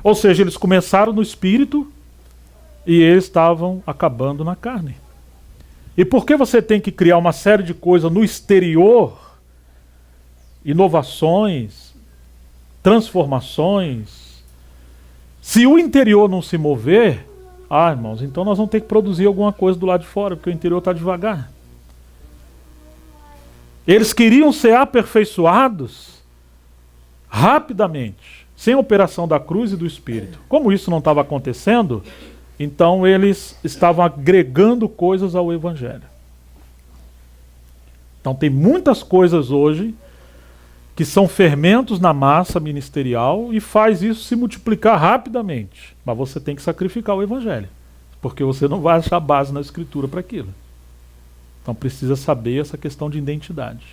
Speaker 1: Ou seja, eles começaram no espírito, e eles estavam acabando na carne. E por que você tem que criar uma série de coisas no exterior, inovações, transformações, se o interior não se mover, irmãos, então nós vamos ter que produzir alguma coisa do lado de fora, porque o interior está devagar. Eles queriam ser aperfeiçoados rapidamente, sem a operação da cruz e do Espírito. Como isso não estava acontecendo, então eles estavam agregando coisas ao Evangelho. Então tem muitas coisas hoje que são fermentos na massa ministerial e faz isso se multiplicar rapidamente. Mas você tem que sacrificar o Evangelho, porque você não vai achar base na Escritura para aquilo. Então precisa saber essa questão de identidade.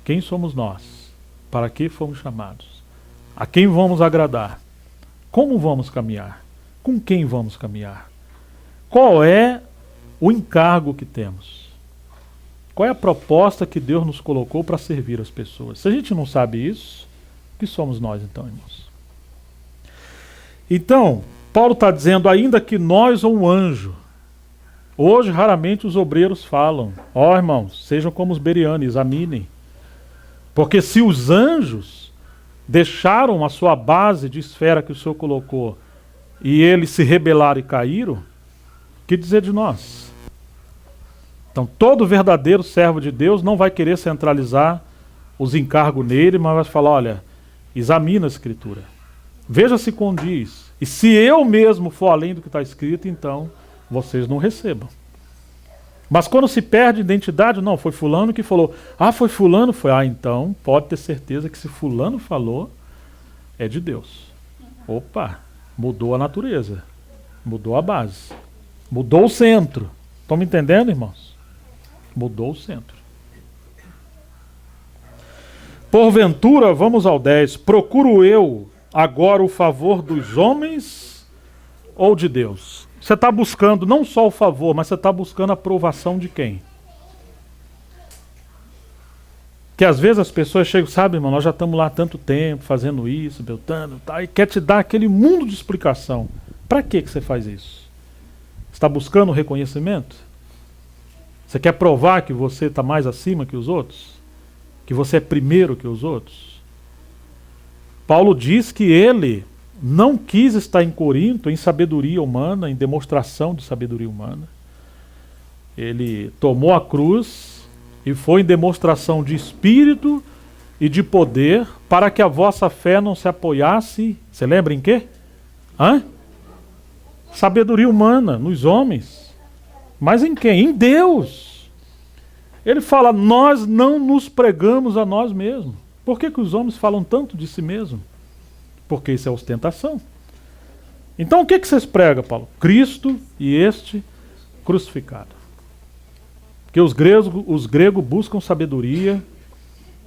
Speaker 1: Quem somos nós? Para que fomos chamados? A quem vamos agradar? Como vamos caminhar? Com quem vamos caminhar? Qual é o encargo que temos? Qual é a proposta que Deus nos colocou para servir as pessoas? Se a gente não sabe isso, o que somos nós então, irmãos? Então, Paulo está dizendo, ainda que nós ou um anjo. Hoje, raramente os obreiros falam, irmãos, sejam como os berianos, examinem. Porque se os anjos deixaram a sua base de esfera que o Senhor colocou e eles se rebelaram e caíram, o que dizer de nós? Então, todo verdadeiro servo de Deus não vai querer centralizar os encargos nele, mas vai falar, olha, examina a Escritura. Veja se condiz. E se eu mesmo for além do que está escrito, então vocês não recebam. Mas quando se perde identidade, não, foi fulano que falou. Foi fulano? Foi. Então pode ter certeza que se fulano falou, é de Deus. Opa, mudou a natureza. Mudou a base. Mudou o centro. Estão me entendendo, irmãos? Mudou o centro. Porventura, vamos ao 10. Procuro eu agora o favor dos homens ou de Deus? Você está buscando não só o favor, mas você está buscando a aprovação de quem? Que às vezes as pessoas chegam, sabe, irmão, nós já estamos lá há tanto tempo fazendo isso, beltando, tá, e quer te dar aquele mundo de explicação. Para que você faz isso? Você está buscando reconhecimento? Você quer provar que você está mais acima que os outros? Que você é primeiro que os outros? Paulo diz que ele não quis estar em Corinto em sabedoria humana, em demonstração de sabedoria humana. Ele tomou a cruz e foi em demonstração de espírito e de poder para que a vossa fé não se apoiasse, você lembra em quê? Sabedoria humana, nos homens. Mas em quem? Em Deus. Ele fala, nós não nos pregamos a nós mesmos. Por que os homens falam tanto de si mesmos? Porque isso é ostentação. Então o que vocês pregam, Paulo? Cristo e este crucificado. Porque os gregos buscam sabedoria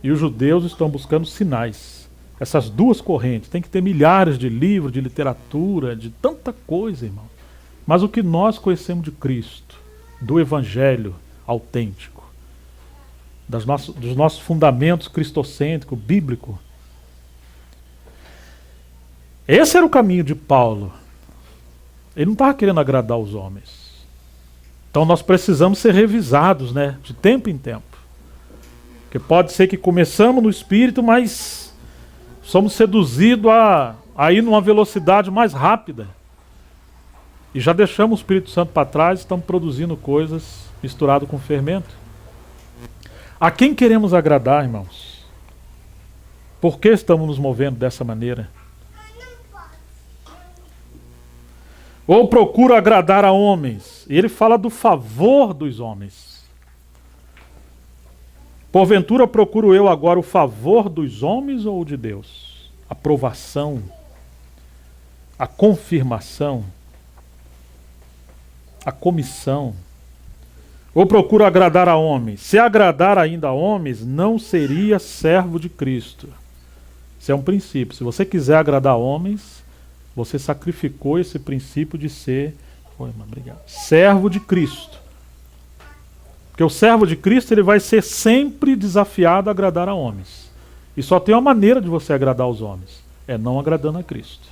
Speaker 1: e os judeus estão buscando sinais. Essas duas correntes. Tem que ter milhares de livros, de literatura, de tanta coisa, irmão. Mas o que nós conhecemos de Cristo, do Evangelho autêntico, dos nossos fundamentos cristocêntricos, bíblico. Esse era o caminho de Paulo. Ele não estava querendo agradar os homens. Então nós precisamos ser revisados, né, de tempo em tempo. Porque pode ser que começamos no Espírito, mas somos seduzidos a ir numa velocidade mais rápida. E já deixamos o Espírito Santo para trás, estamos produzindo coisas misturadas com fermento. A quem queremos agradar, irmãos? Por que estamos nos movendo dessa maneira? Ou procuro agradar a homens? E ele fala do favor dos homens. Porventura procuro eu agora o favor dos homens ou de Deus? A aprovação, a confirmação, a comissão. Ou procuro agradar a homens? Se agradar ainda a homens, não seria servo de Cristo. Isso é um princípio. Se você quiser agradar homens, você sacrificou esse princípio de ser servo de Cristo. Porque o servo de Cristo ele vai ser sempre desafiado a agradar a homens. E só tem uma maneira de você agradar os homens. É não agradando a Cristo.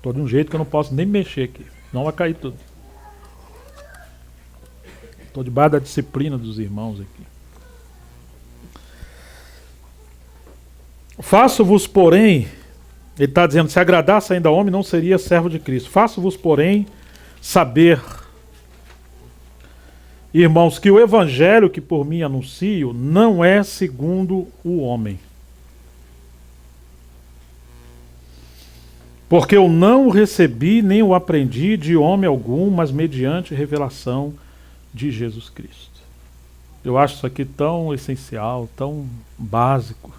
Speaker 1: Estou de um jeito que eu não posso nem mexer aqui, não vai cair tudo. Estou debaixo da disciplina dos irmãos aqui. Faço-vos, porém, ele está dizendo, se agradasse ainda ao homem, não seria servo de Cristo. Faço-vos, porém, saber, irmãos, que o evangelho que por mim anuncio não é segundo o homem. Porque eu não o recebi nem o aprendi de homem algum, mas mediante revelação de Jesus Cristo. Eu acho isso aqui tão essencial, tão básico.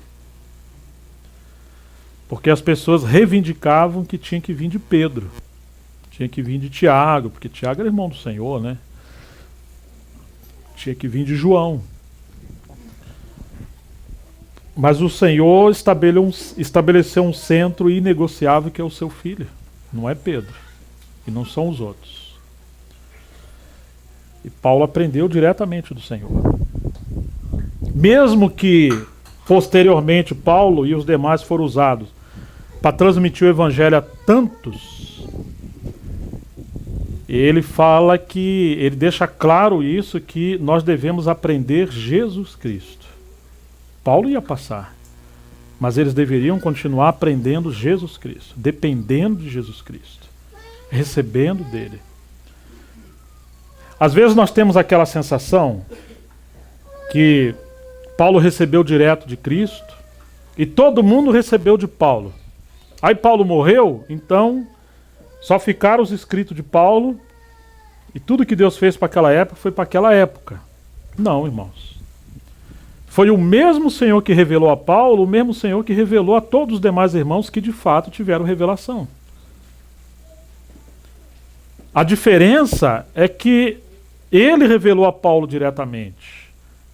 Speaker 1: Porque as pessoas reivindicavam que tinha que vir de Pedro, tinha que vir de Tiago, porque Tiago era irmão do Senhor, né? Tinha que vir de João. Mas o Senhor estabeleceu um centro inegociável que é o seu filho. Não é Pedro. E não são os outros. E Paulo aprendeu diretamente do Senhor. Mesmo que posteriormente Paulo e os demais foram usados para transmitir o evangelho a tantos, ele fala que, ele deixa claro isso, que nós devemos aprender Jesus Cristo. Paulo ia passar, mas eles deveriam continuar aprendendo Jesus Cristo, dependendo de Jesus Cristo, recebendo dele. Às vezes nós temos aquela sensação que Paulo recebeu direto de Cristo e todo mundo recebeu de Paulo. Aí Paulo morreu, então só ficaram os escritos de Paulo e tudo que Deus fez para aquela época foi para aquela época. Não, irmãos. Foi o mesmo Senhor que revelou a Paulo, o mesmo Senhor que revelou a todos os demais irmãos que de fato tiveram revelação. A diferença é que ele revelou a Paulo diretamente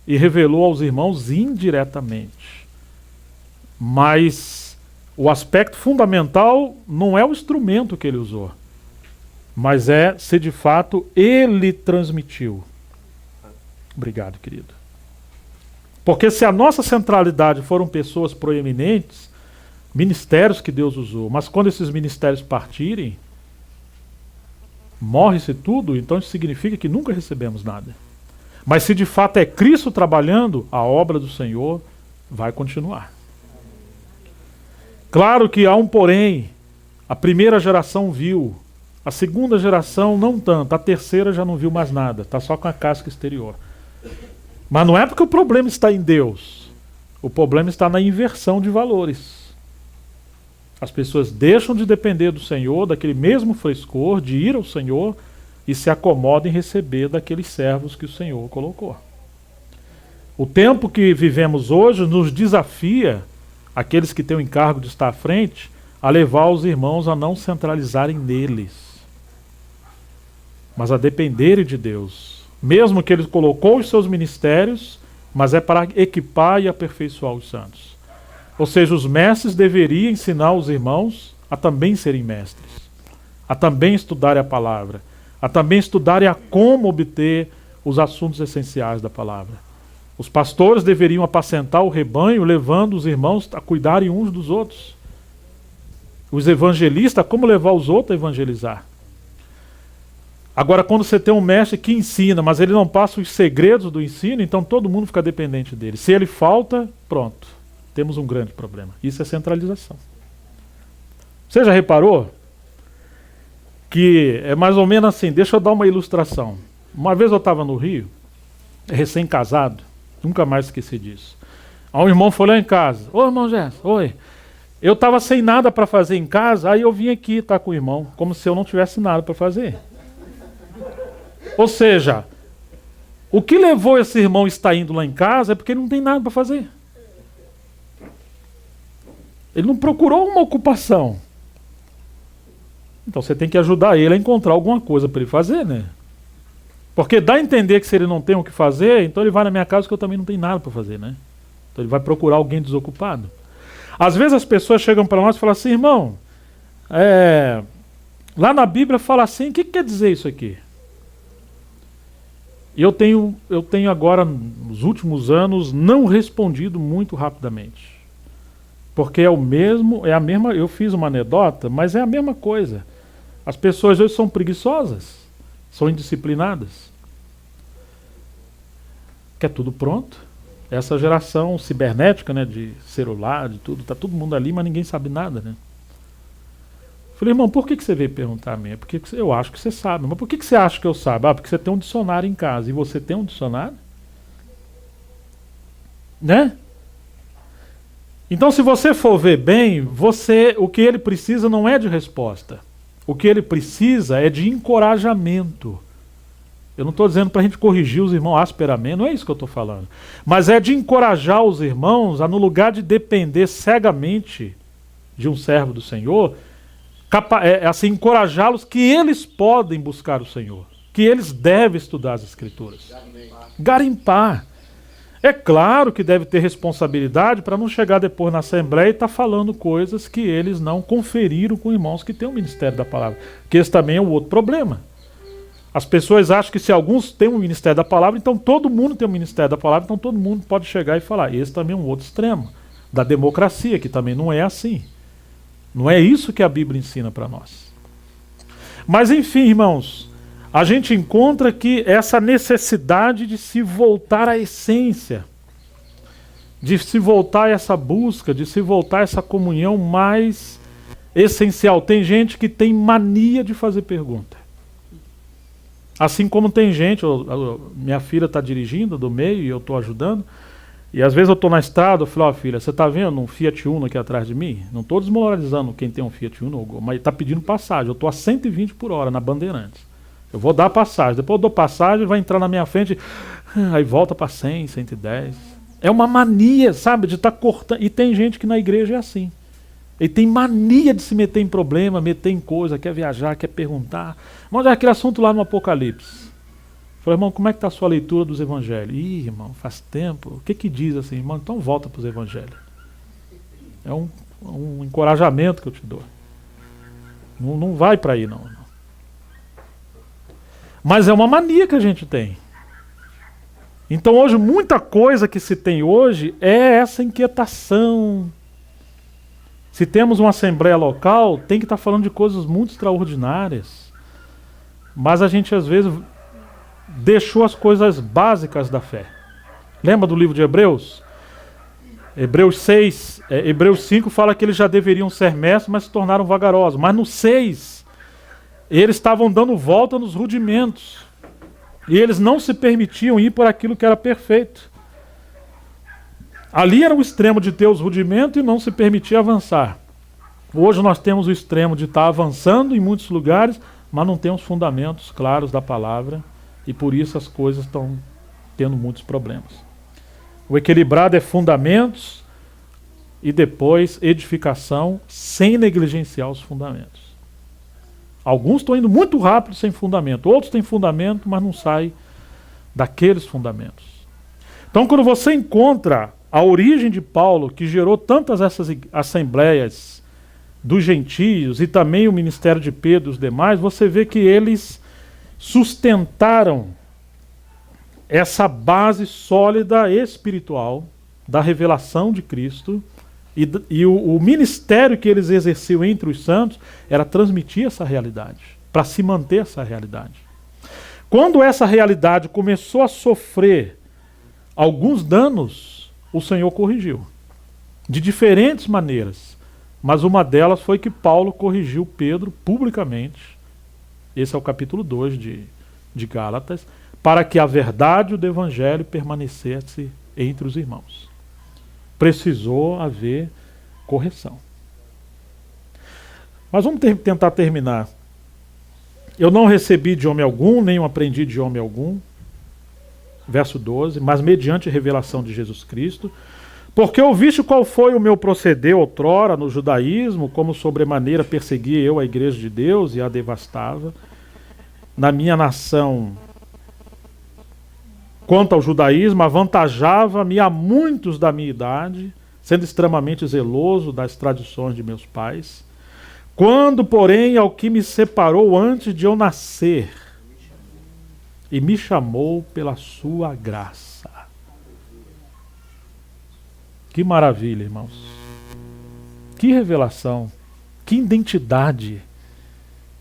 Speaker 1: e revelou aos irmãos indiretamente. Mas o aspecto fundamental não é o instrumento que ele usou, mas é se de fato ele transmitiu. Obrigado, querido. Porque se a nossa centralidade foram pessoas proeminentes, ministérios que Deus usou, mas quando esses ministérios partirem, morre-se tudo, então isso significa que nunca recebemos nada. Mas se de fato é Cristo trabalhando, a obra do Senhor vai continuar. Claro que há um porém, a primeira geração viu, a segunda geração não tanto, a terceira já não viu mais nada, está só com a casca exterior. Mas não é porque o problema está em Deus, o problema está na inversão de valores. As pessoas deixam de depender do Senhor, daquele mesmo frescor, de ir ao Senhor, e se acomodam em receber daqueles servos que o Senhor colocou. O tempo que vivemos hoje nos desafia, aqueles que têm o encargo de estar à frente, a levar os irmãos a não centralizarem neles, mas a dependerem de Deus. Mesmo que ele colocou os seus ministérios, mas é para equipar e aperfeiçoar os santos. Ou seja, os mestres deveriam ensinar os irmãos a também serem mestres, a também estudarem a palavra, a também estudarem a como obter os assuntos essenciais da palavra. Os pastores deveriam apacentar o rebanho, levando os irmãos a cuidarem uns dos outros. Os evangelistas, como levar os outros a evangelizar. Agora, quando você tem um mestre que ensina, mas ele não passa os segredos do ensino, então todo mundo fica dependente dele. Se ele falta, pronto, temos um grande problema. Isso é centralização. Você já reparou que é mais ou menos assim? Deixa eu dar uma ilustração. Uma vez eu estava no Rio, recém-casado, nunca mais esqueci disso. Aí um irmão foi lá em casa. Ô, irmão Gerson, oi. Eu estava sem nada para fazer em casa, aí eu vim aqui estar com o irmão, como se eu não tivesse nada para fazer. Ou seja, o que levou esse irmão a estar indo lá em casa é porque ele não tem nada para fazer. Ele não procurou uma ocupação. Então você tem que ajudar ele a encontrar alguma coisa para ele fazer, né? Porque dá a entender que se ele não tem o que fazer, então ele vai na minha casa que eu também não tenho nada para fazer, né? Então ele vai procurar alguém desocupado. Às vezes as pessoas chegam para nós e falam assim, irmão, lá na Bíblia fala assim, o que quer dizer isso aqui? E eu tenho agora, nos últimos anos, não respondido muito rapidamente. Porque é o mesmo, é a mesma, eu fiz uma anedota, mas é a mesma coisa. As pessoas hoje são preguiçosas, são indisciplinadas. Quer tudo pronto. Essa geração cibernética, né, de celular, de tudo, tá todo mundo ali, mas ninguém sabe nada, né? Falei, irmão, por que você veio perguntar a mim? Porque eu acho que você sabe. Mas por que você acha que eu saiba? Ah, porque você tem um dicionário em casa. E você tem um dicionário? Né? Então, se você for ver bem, o que ele precisa não é de resposta. O que ele precisa é de encorajamento. Eu não estou dizendo para a gente corrigir os irmãos asperamente, não é isso que eu estou falando. Mas é de encorajar os irmãos a, no lugar de depender cegamente de um servo do Senhor, assim, encorajá-los que eles podem buscar o Senhor, que eles devem estudar as Escrituras. Garimpar. É claro que deve ter responsabilidade para não chegar depois na Assembleia e estar falando coisas que eles não conferiram com irmãos que têm o ministério da palavra. Que esse também é um outro problema. As pessoas acham que se alguns têm um ministério da palavra, então todo mundo tem um ministério da palavra, então todo mundo pode chegar e falar. Esse também é um outro extremo da democracia, que também não é assim. Não é isso que a Bíblia ensina para nós. Mas enfim, irmãos, a gente encontra que essa necessidade de se voltar à essência, de se voltar a essa busca, de se voltar a essa comunhão mais essencial. Tem gente que tem mania de fazer pergunta. Assim como tem gente, minha filha está dirigindo do meio e eu estou ajudando, e às vezes eu estou na estrada, eu falo, ó, filha, você está vendo um Fiat Uno aqui atrás de mim? Não estou desmoralizando quem tem um Fiat Uno, mas está pedindo passagem. Eu estou a 120 por hora na Bandeirantes. Eu vou dar passagem, depois eu dou passagem, vai entrar na minha frente, aí volta para 100, 110. É uma mania, sabe, de estar cortando. E tem gente que na igreja é assim. Ele tem mania de se meter em problema, meter em coisa, quer viajar, quer perguntar. Mas é aquele assunto lá no Apocalipse. Falei, irmão, como é que está a sua leitura dos evangelhos? Ih, irmão, faz tempo. O que diz assim, irmão? Então volta para os evangelhos. É um encorajamento que eu te dou. Não vai para aí, não. Mas é uma mania que a gente tem. Então hoje, muita coisa que se tem hoje é essa inquietação. Se temos uma assembleia local, tem que estar falando de coisas muito extraordinárias. Mas a gente às vezes deixou as coisas básicas da fé. Lembra do livro de Hebreus? Hebreus 6, Hebreus 5 fala que eles já deveriam ser mestres, mas se tornaram vagarosos. Mas no 6, eles estavam dando volta nos rudimentos. E eles não se permitiam ir por aquilo que era perfeito. Ali era o extremo de ter os rudimentos e não se permitir avançar. Hoje nós temos o extremo de estar avançando em muitos lugares, mas não temos fundamentos claros da palavra. E por isso as coisas estão tendo muitos problemas. O equilibrado é fundamentos e depois edificação sem negligenciar os fundamentos. Alguns estão indo muito rápido sem fundamento. Outros têm fundamento, mas não saem daqueles fundamentos. Então quando você encontra a origem de Paulo, que gerou tantas essas assembleias dos gentios e também o ministério de Pedro e os demais, você vê que eles sustentaram essa base sólida espiritual da revelação de Cristo e o ministério que eles exerciam entre os santos era transmitir essa realidade, para se manter essa realidade. Quando essa realidade começou a sofrer alguns danos, o Senhor corrigiu, de diferentes maneiras, mas uma delas foi que Paulo corrigiu Pedro publicamente. Esse é o capítulo 2 de Gálatas, para que a verdade do Evangelho permanecesse entre os irmãos. Precisou haver correção. Mas vamos tentar terminar. Eu não recebi de homem algum, nem aprendi de homem algum. Verso 12, mas mediante a revelação de Jesus Cristo, porque ouviste qual foi o meu proceder outrora no judaísmo, como sobremaneira perseguia eu a igreja de Deus e a devastava. Na minha nação, quanto ao judaísmo, avantajava-me a muitos da minha idade, sendo extremamente zeloso das tradições de meus pais. Quando, porém, ao que me separou antes de eu nascer, e me chamou pela sua graça. Que maravilha, irmãos. que revelação, que identidade,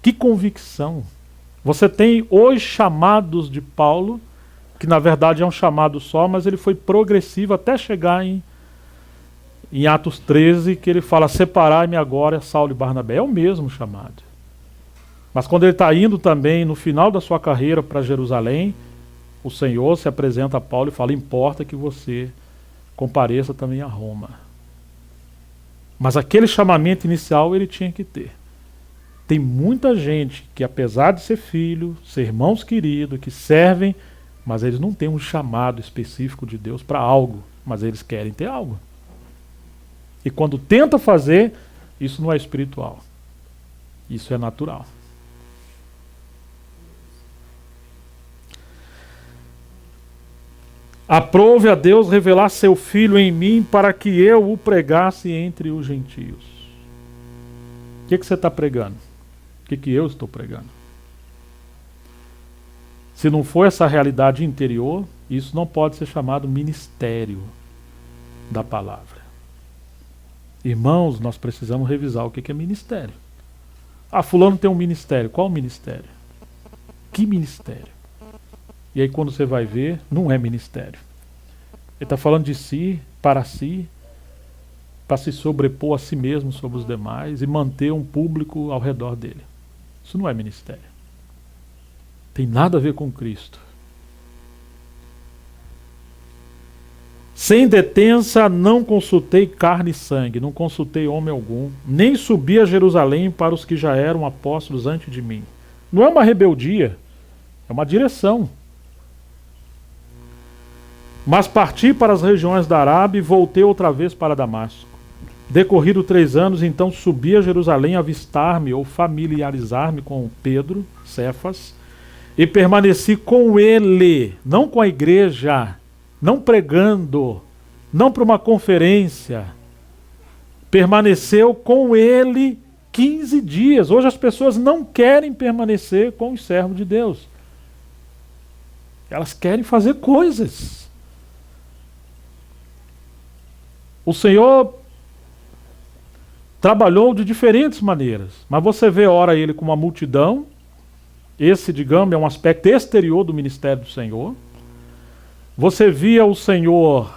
Speaker 1: que convicção. Você tem os chamados de Paulo, que na verdade é um chamado só, mas ele foi progressivo até chegar em Atos 13, que ele fala: separai-me agora, Saulo e Barnabé. É o mesmo chamado. Mas quando ele está indo também, no final da sua carreira para Jerusalém, o Senhor se apresenta a Paulo e fala: importa que você compareça também a Roma. Mas aquele chamamento inicial ele tinha que ter. Tem muita gente que, apesar de ser filho, ser irmãos queridos, que servem, mas eles não têm um chamado específico de Deus para algo, mas eles querem ter algo. E quando tenta fazer, isso não é espiritual. Isso é natural. Aprove a Deus revelar seu Filho em mim para que eu o pregasse entre os gentios. O que você está pregando? O que eu estou pregando? Se não for essa realidade interior, isso não pode ser chamado ministério da palavra. Irmãos, nós precisamos revisar o que é ministério. Ah, fulano tem um ministério. Qual ministério? Que ministério? E aí quando você vai ver, não é ministério. Ele está falando de si, para se sobrepor a si mesmo sobre os demais e manter um público ao redor dele. Isso não é ministério. Tem nada a ver com Cristo. Sem detença não consultei carne e sangue, não consultei homem algum, nem subi a Jerusalém para os que já eram apóstolos antes de mim. Não é uma rebeldia, é uma direção. Mas parti para as regiões da Arábia e voltei outra vez para Damasco. Decorrido 3 anos, então subi a Jerusalém avistar-me ou familiarizar-me com Pedro, Cefas, e permaneci com ele, não com a igreja, não pregando, não para uma conferência. Permaneceu com ele 15 dias. Hoje as pessoas não querem permanecer com os servos de Deus. Elas querem fazer coisas. O Senhor trabalhou de diferentes maneiras, mas você vê ora ele com uma multidão. Esse, digamos, é um aspecto exterior do ministério do Senhor. Você via o Senhor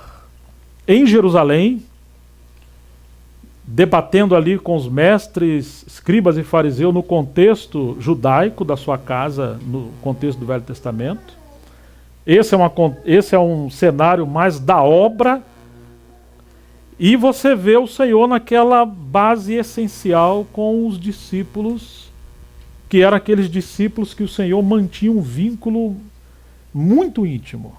Speaker 1: em Jerusalém, debatendo ali com os mestres, escribas e fariseus no contexto judaico da sua casa, no contexto do Velho Testamento. Esse é um cenário mais da obra. E você vê o Senhor naquela base essencial com os discípulos, que eram aqueles discípulos que o Senhor mantinha um vínculo muito íntimo.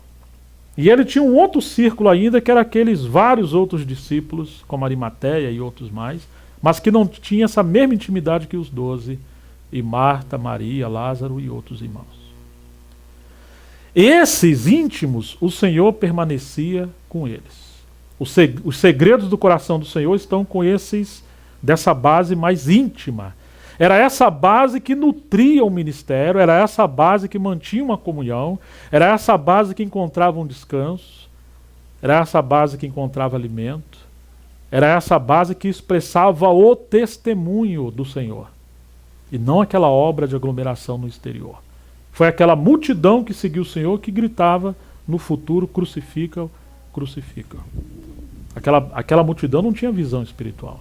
Speaker 1: E ele tinha um outro círculo ainda, que era aqueles vários outros discípulos, como Arimateia e outros mais, mas que não tinha essa mesma intimidade que os 12, e Marta, Maria, Lázaro e outros irmãos. Esses íntimos, o Senhor permanecia com eles. Os segredos do coração do Senhor estão com esses, dessa base mais íntima. Era essa base que nutria o ministério, era essa base que mantinha uma comunhão, era essa base que encontrava um descanso, era essa base que encontrava alimento, era essa base que expressava o testemunho do Senhor, e não aquela obra de aglomeração no exterior. Foi aquela multidão que seguiu o Senhor que gritava no futuro: crucifica-o, crucifica-o. Aquela multidão não tinha visão espiritual.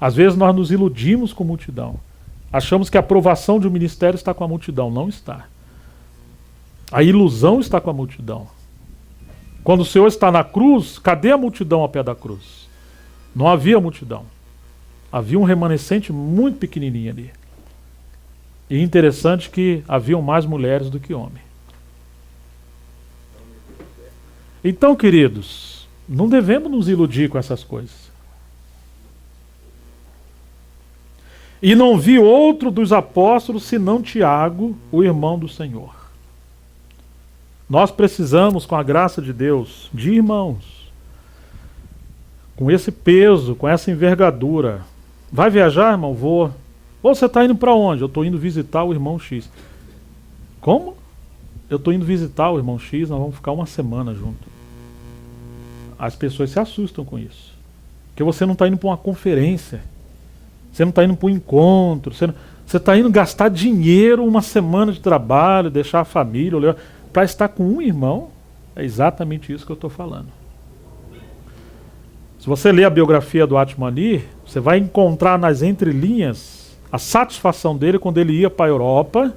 Speaker 1: Às vezes nós nos iludimos com multidão. Achamos que a aprovação de um ministério está com a multidão. Não está. A ilusão está com a multidão. Quando o Senhor está na cruz, cadê a multidão ao pé da cruz? Não havia multidão. Havia um remanescente muito pequenininho ali. E interessante que haviam mais mulheres do que homens. Então, queridos, não devemos nos iludir com essas coisas. E não vi outro dos apóstolos senão Tiago, o irmão do Senhor. Nós precisamos, com a graça de Deus, de irmãos, com esse peso, com essa envergadura. Vai viajar, irmão? Vou. Ou você está indo para onde? Eu estou indo visitar o irmão X. Como? Eu estou indo visitar o irmão X, nós vamos ficar 1 semana junto. As pessoas se assustam com isso. Porque você não está indo para uma conferência, você não está indo para um encontro, você está indo gastar dinheiro, uma semana de trabalho, deixar a família, para estar com um irmão. É exatamente isso que eu estou falando. Se você ler a biografia do Atmani, você vai encontrar nas entrelinhas a satisfação dele quando ele ia para a Europa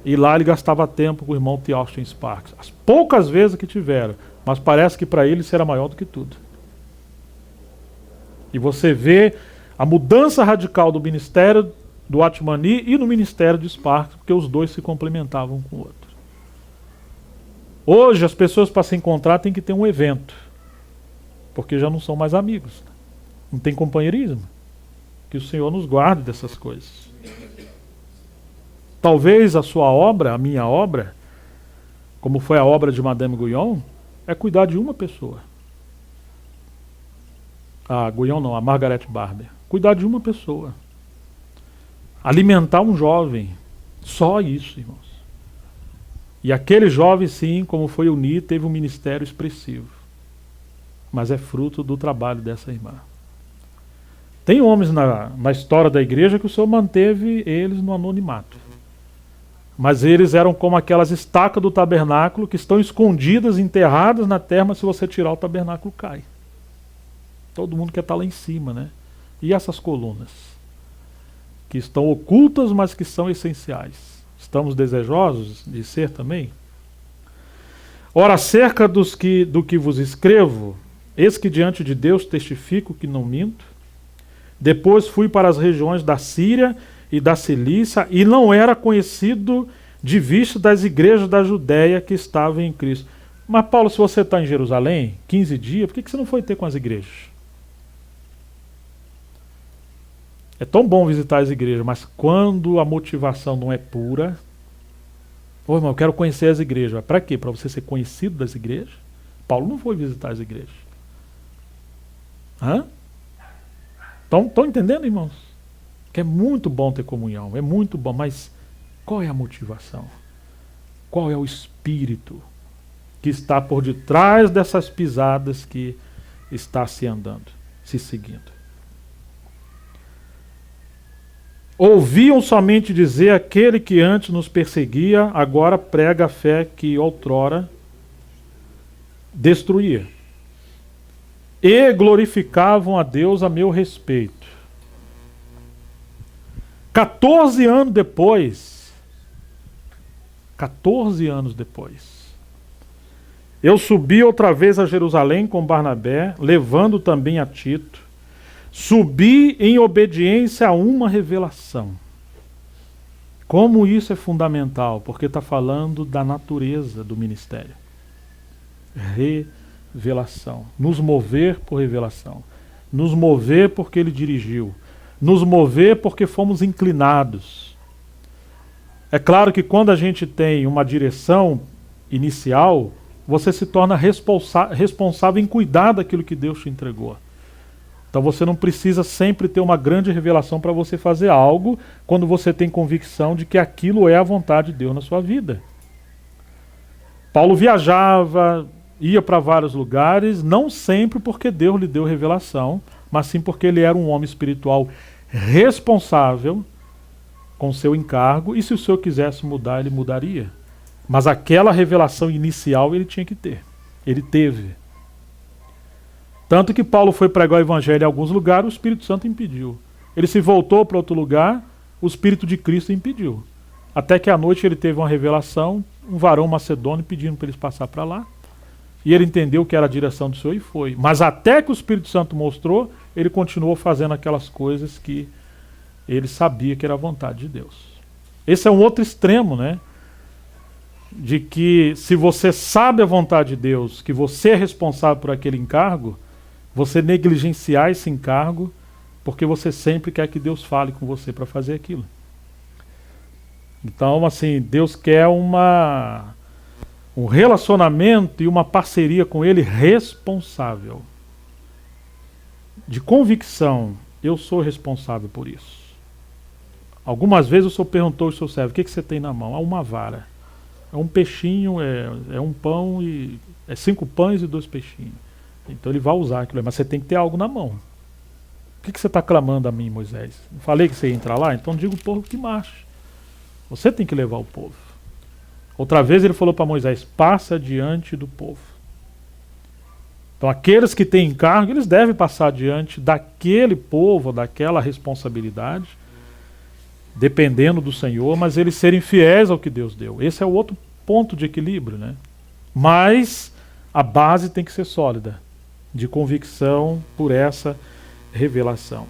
Speaker 1: e lá ele gastava tempo com o irmão T. Austin Sparks. As poucas vezes que tiveram, mas parece que para ele isso era maior do que tudo. E você vê a mudança radical do ministério do Atmani e no ministério de Sparks, porque os dois se complementavam um com o outro. Hoje as pessoas para se encontrar têm que ter um evento, porque já não são mais amigos. Não tem companheirismo. Que o Senhor nos guarde dessas coisas. Talvez a sua obra, a minha obra, como foi a obra de Madame Guyon, é cuidar de uma pessoa. A Guyon não, a Margaret Barber. Cuidar de uma pessoa. Alimentar um jovem. Só isso, irmãos. E aquele jovem, sim, como foi o Ni, teve um ministério expressivo. Mas é fruto do trabalho dessa irmã. Tem homens na história da igreja que o Senhor manteve eles no anonimato. Mas eles eram como aquelas estacas do tabernáculo que estão escondidas, enterradas na terra, mas se você tirar o tabernáculo cai. Todo mundo quer estar lá em cima, né? E essas colunas? Que estão ocultas, mas que são essenciais. Estamos desejosos de ser também? Ora, acerca do que vos escrevo, eis que diante de Deus testifico que não minto. Depois fui para as regiões da Síria e da Cilícia, e não era conhecido de vista das igrejas da Judéia que estavam em Cristo. Mas Paulo, se você está em Jerusalém, 15 dias, por que você não foi ter com as igrejas? É tão bom visitar as igrejas, mas quando a motivação não é pura... Ô irmão, eu quero conhecer as igrejas. Para quê? Para você ser conhecido das igrejas? Paulo não foi visitar as igrejas. Hã? Estão entendendo, irmãos? Que é muito bom ter comunhão, é muito bom, mas qual é a motivação? Qual é o espírito que está por detrás dessas pisadas que está se andando, se seguindo? Ouviam somente dizer: aquele que antes nos perseguia, agora prega a fé que outrora destruía. E glorificavam a Deus a meu respeito. 14 anos depois, eu subi outra vez a Jerusalém com Barnabé, levando também a Tito. Subi em obediência a uma revelação. Como isso é fundamental? Porque está falando da natureza do ministério. Revelação. Nos mover por revelação. Nos mover porque ele dirigiu. Nos mover porque fomos inclinados. É claro que quando a gente tem uma direção inicial, você se torna responsável em cuidar daquilo que Deus te entregou. Então você não precisa sempre ter uma grande revelação para você fazer algo quando você tem convicção de que aquilo é a vontade de Deus na sua vida. Paulo viajava, ia para vários lugares, não sempre porque Deus lhe deu revelação, mas sim porque ele era um homem espiritual responsável com seu encargo, e se o Senhor quisesse mudar, ele mudaria. Mas aquela revelação inicial ele tinha que ter. Ele teve. Tanto que Paulo foi pregar o evangelho em alguns lugares, o Espírito Santo impediu. Ele se voltou para outro lugar, o Espírito de Cristo impediu. Até que à noite ele teve uma revelação, um varão macedônio pedindo para eles passar para lá. E ele entendeu que era a direção do Senhor e foi. Mas até que o Espírito Santo mostrou, ele continuou fazendo aquelas coisas que ele sabia que era a vontade de Deus. Esse é um outro extremo, né? De que se você sabe a vontade de Deus, que você é responsável por aquele encargo, você negligenciar esse encargo, porque você sempre quer que Deus fale com você para fazer aquilo. Então, assim, Deus quer um relacionamento e uma parceria com Ele responsável. De convicção, eu sou responsável por isso. Algumas vezes o Senhor perguntou ao seu servo: o que você tem na mão? Uma vara. É um peixinho, é um pão, é 5 pães e 2 peixinhos. Então ele vai usar aquilo, mas você tem que ter algo na mão. que você está clamando a mim, Moisés? Não falei que você ia entrar lá? Então diga o povo que marche. Você tem que levar o povo. Outra vez ele falou para Moisés, passa diante do povo. Então aqueles que têm encargo, eles devem passar diante daquele povo, daquela responsabilidade, dependendo do Senhor, mas eles serem fiéis ao que Deus deu. Esse é o outro ponto de equilíbrio, né? Mas a base tem que ser sólida, de convicção por essa revelação.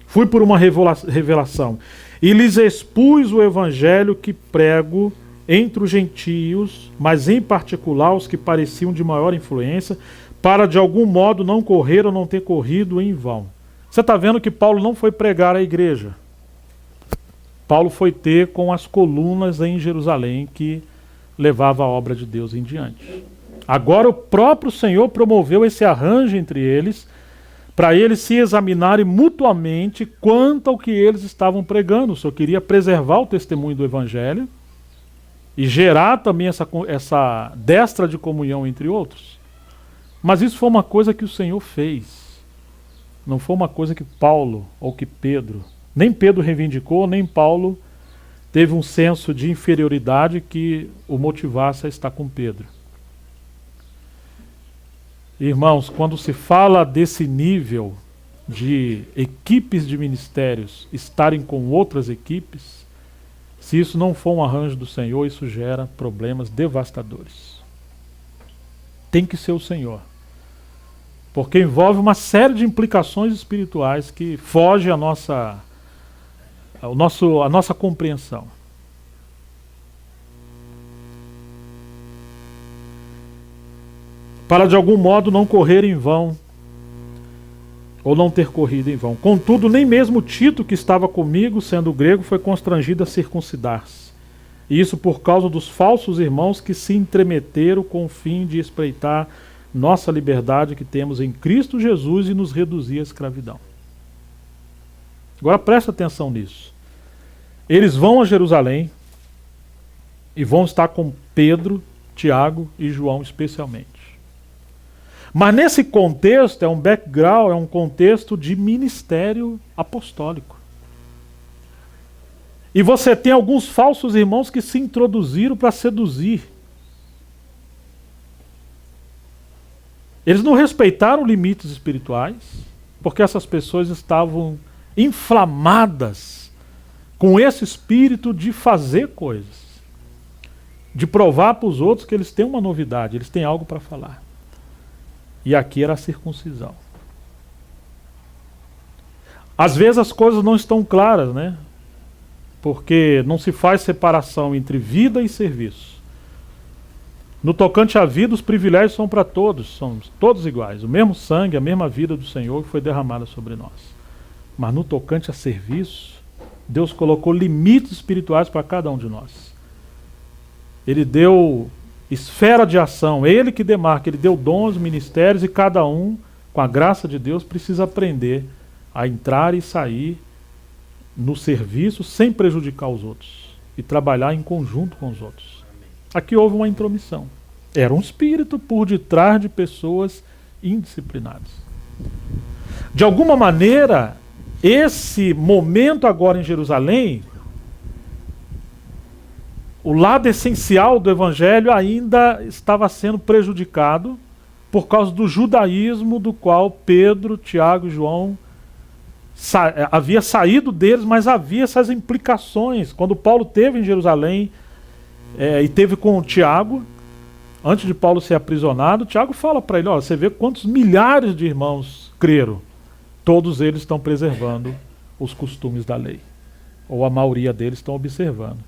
Speaker 1: Fui por uma revelação e lhes expus o evangelho que prego entre os gentios, mas em particular os que pareciam de maior influência, para de algum modo não correr ou não ter corrido em vão. Você está vendo que Paulo não foi pregar à igreja. Paulo foi ter com as colunas em Jerusalém que levava a obra de Deus em diante. Agora o próprio Senhor promoveu esse arranjo entre eles, para eles se examinarem mutuamente quanto ao que eles estavam pregando. O Senhor queria preservar o testemunho do Evangelho e gerar também essa destra de comunhão entre outros. Mas isso foi uma coisa que o Senhor fez. Não foi uma coisa que Paulo ou que Pedro, nem Pedro reivindicou, nem Paulo teve um senso de inferioridade que o motivasse a estar com Pedro. Irmãos, quando se fala desse nível de equipes de ministérios estarem com outras equipes, se isso não for um arranjo do Senhor, isso gera problemas devastadores. Tem que ser o Senhor. Porque envolve uma série de implicações espirituais que foge à nossa compreensão. Para de algum modo não correr em vão, ou não ter corrido em vão. Contudo, nem mesmo Tito, que estava comigo, sendo grego, foi constrangido a circuncidar-se. E isso por causa dos falsos irmãos que se entremeteram com o fim de espreitar nossa liberdade que temos em Cristo Jesus e nos reduzir à escravidão. Agora presta atenção nisso. Eles vão a Jerusalém e vão estar com Pedro, Tiago e João especialmente. Mas nesse contexto, é um background, é um contexto de ministério apostólico. E você tem alguns falsos irmãos que se introduziram para seduzir. Eles não respeitaram limites espirituais, porque essas pessoas estavam inflamadas com esse espírito de fazer coisas, de provar para os outros que eles têm uma novidade, eles têm algo para falar. E aqui era a circuncisão. Às vezes as coisas não estão claras, né? Porque não se faz separação entre vida e serviço. No tocante à vida, os privilégios são para todos, somos todos iguais. O mesmo sangue, a mesma vida do Senhor que foi derramada sobre nós. Mas no tocante a serviço, Deus colocou limites espirituais para cada um de nós. Ele deu esfera de ação, Ele que demarca, Ele deu dons, ministérios, e cada um, com a graça de Deus, precisa aprender a entrar e sair no serviço sem prejudicar os outros e trabalhar em conjunto com os outros. Aqui houve uma intromissão. Era um espírito por detrás de pessoas indisciplinadas. De alguma maneira, esse momento agora em Jerusalém, o lado essencial do Evangelho ainda estava sendo prejudicado por causa do judaísmo do qual Pedro, Tiago e João havia saído deles, mas havia essas implicações. Quando Paulo esteve em Jerusalém e teve com Tiago, antes de Paulo ser aprisionado, Tiago fala para ele, você vê quantos milhares de irmãos creram. Todos eles estão preservando os costumes da lei. Ou a maioria deles estão observando.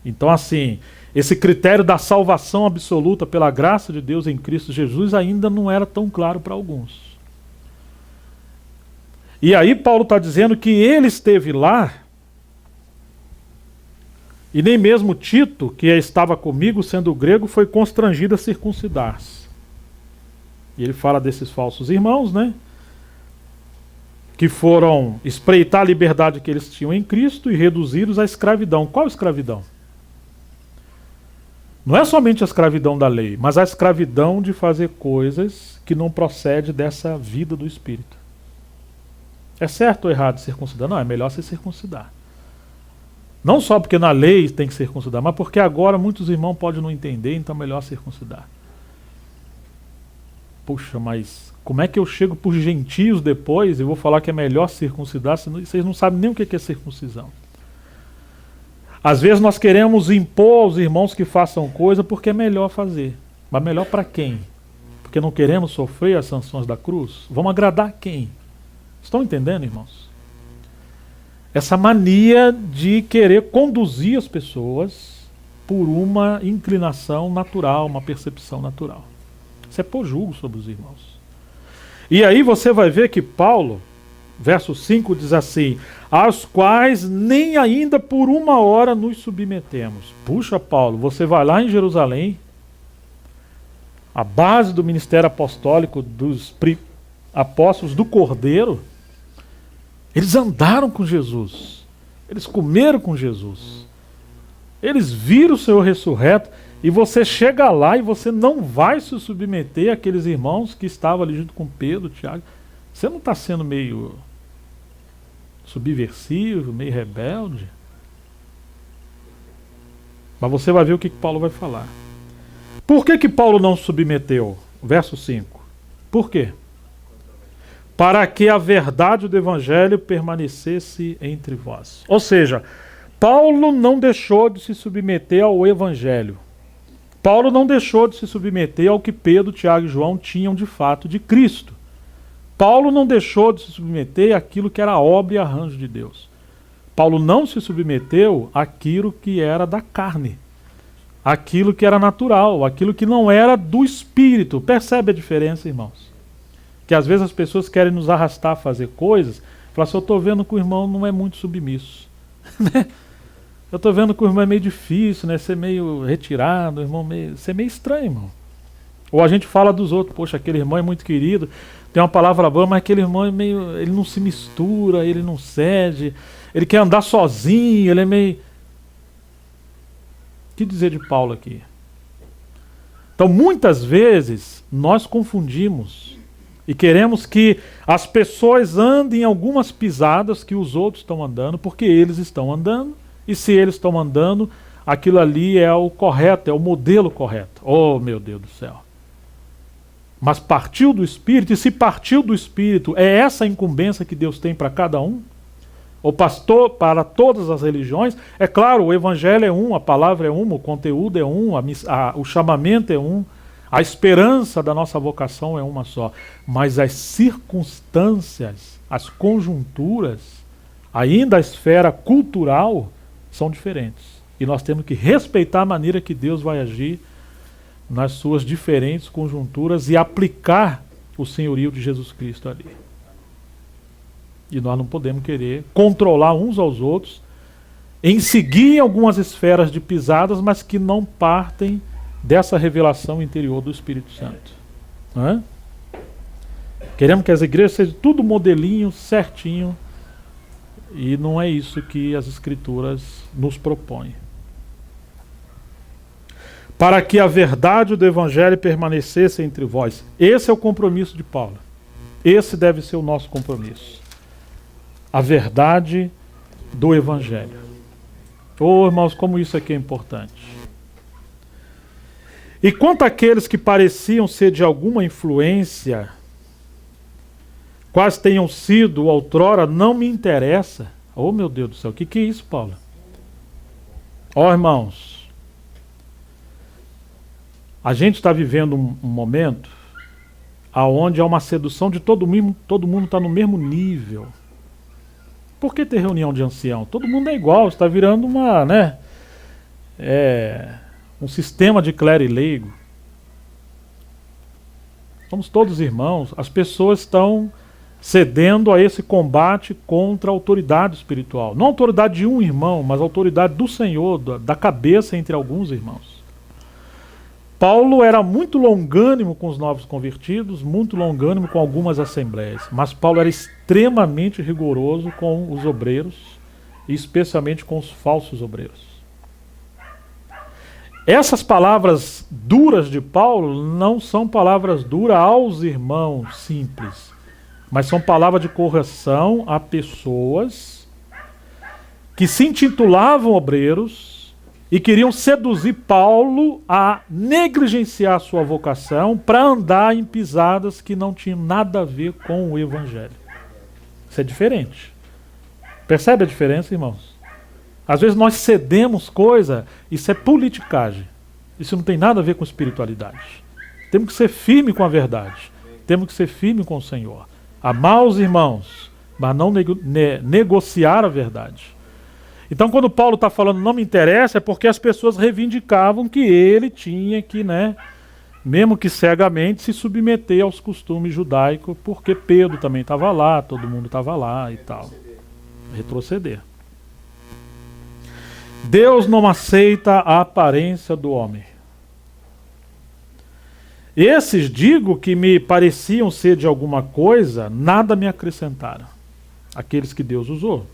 Speaker 1: Então, assim, esse critério da salvação absoluta pela graça de Deus em Cristo Jesus ainda não era tão claro para alguns. E aí Paulo está dizendo que ele esteve lá, e nem mesmo Tito, que estava comigo, sendo grego, foi constrangido a circuncidar-se. E ele fala desses falsos irmãos, né? Que foram espreitar a liberdade que eles tinham em Cristo e reduzi-los à escravidão. Qual escravidão? Não é somente a escravidão da lei, mas a escravidão de fazer coisas que não procede dessa vida do Espírito. É certo ou errado circuncidar? Não, é melhor se circuncidar. Não só porque na lei tem que circuncidar, mas porque agora muitos irmãos podem não entender, então é melhor circuncidar. Puxa, mas como é que eu chego por gentios depois e vou falar que é melhor circuncidar, se vocês não sabem nem o que é circuncisão? Às vezes nós queremos impor aos irmãos que façam coisa porque é melhor fazer. Mas melhor para quem? Porque não queremos sofrer as sanções da cruz? Vamos agradar quem? Estão entendendo, irmãos? Essa mania de querer conduzir as pessoas por uma inclinação natural, uma percepção natural. Isso é pôr julgo sobre os irmãos. E aí você vai ver que Paulo, verso 5 diz assim: aos quais nem ainda por uma hora nos submetemos. Puxa, Paulo, você vai lá em Jerusalém, a base do ministério apostólico dos apóstolos do Cordeiro, eles andaram com Jesus, eles comeram com Jesus, eles viram o Senhor ressurreto, e você chega lá e você não vai se submeter àqueles irmãos que estavam ali junto com Pedro, Tiago. Você não está sendo meio subversivo, meio rebelde? Mas você vai ver o que Paulo vai falar. Por que Paulo não se submeteu? Verso 5. Por quê? Para que a verdade do evangelho permanecesse entre vós. Ou seja, Paulo não deixou de se submeter ao evangelho. Paulo não deixou de se submeter ao que Pedro, Tiago e João tinham de fato de Cristo. Paulo não deixou de se submeter àquilo que era obra e arranjo de Deus. Paulo não se submeteu àquilo que era da carne, aquilo que era natural, aquilo que não era do Espírito. Percebe a diferença, irmãos? Que às vezes as pessoas querem nos arrastar a fazer coisas, falar assim: eu estou vendo que o irmão não é muito submisso. Eu estou vendo que o irmão é meio difícil, né? Ser meio retirado, o irmão ser meio estranho, irmão. Ou a gente fala dos outros: poxa, aquele irmão é muito querido, tem uma palavra boa, mas aquele irmão é meio, ele não se mistura, ele não cede, ele quer andar sozinho, ele é meio... O que dizer de Paulo aqui? Então, muitas vezes, nós confundimos e queremos que as pessoas andem em algumas pisadas que os outros estão andando, porque eles estão andando, e se eles estão andando, aquilo ali é o correto, é o modelo correto. Oh, meu Deus do céu! Mas partiu do Espírito, e se partiu do Espírito, é essa a incumbência que Deus tem para cada um? O pastor para todas as religiões? É claro, o evangelho é um, a palavra é uma, o conteúdo é um, o chamamento é um, a esperança da nossa vocação é uma só. Mas as circunstâncias, as conjunturas, ainda a esfera cultural, são diferentes. E nós temos que respeitar a maneira que Deus vai agir nas suas diferentes conjunturas e aplicar o senhorio de Jesus Cristo ali. E nós não podemos querer controlar uns aos outros, em seguir algumas esferas de pisadas, mas que não partem dessa revelação interior do Espírito Santo. Não é? Queremos que as igrejas sejam tudo modelinho, certinho, e não é isso que as Escrituras nos propõem. Para que a verdade do Evangelho permanecesse entre vós. Esse é o compromisso de Paulo. Esse deve ser o nosso compromisso. A verdade do Evangelho. Oh, irmãos, como isso aqui é importante. E quanto àqueles que pareciam ser de alguma influência, quais tenham sido outrora, não me interessa. Oh, meu Deus do céu, o que é isso, Paulo? Oh, irmãos, a gente está vivendo um momento onde há uma sedução de todo mundo está no mesmo nível. Por que ter reunião de ancião? Todo mundo é igual, está virando um sistema de clero e leigo. Somos todos irmãos. As pessoas estão cedendo a esse combate contra a autoridade espiritual. Não a autoridade de um irmão, mas a autoridade do Senhor, da cabeça entre alguns irmãos. Paulo era muito longânimo com os novos convertidos, muito longânimo com algumas assembleias, mas Paulo era extremamente rigoroso com os obreiros, e especialmente com os falsos obreiros. Essas palavras duras de Paulo não são palavras duras aos irmãos simples, mas são palavras de correção a pessoas que se intitulavam obreiros e queriam seduzir Paulo a negligenciar a sua vocação para andar em pisadas que não tinham nada a ver com o evangelho. Isso é diferente. Percebe a diferença, irmãos? Às vezes nós cedemos coisa, isso é politicagem. Isso não tem nada a ver com espiritualidade. Temos que ser firme com a verdade. Temos que ser firme com o Senhor. Amar os irmãos, mas não negociar a verdade. Então quando Paulo está falando não me interessa, é porque as pessoas reivindicavam que ele tinha que, mesmo que cegamente, se submeter aos costumes judaicos, porque Pedro também estava lá, todo mundo estava lá e tal. Retroceder. Deus não aceita a aparência do homem. Esses, digo, que me pareciam ser de alguma coisa, nada me acrescentaram. Aqueles que Deus usou.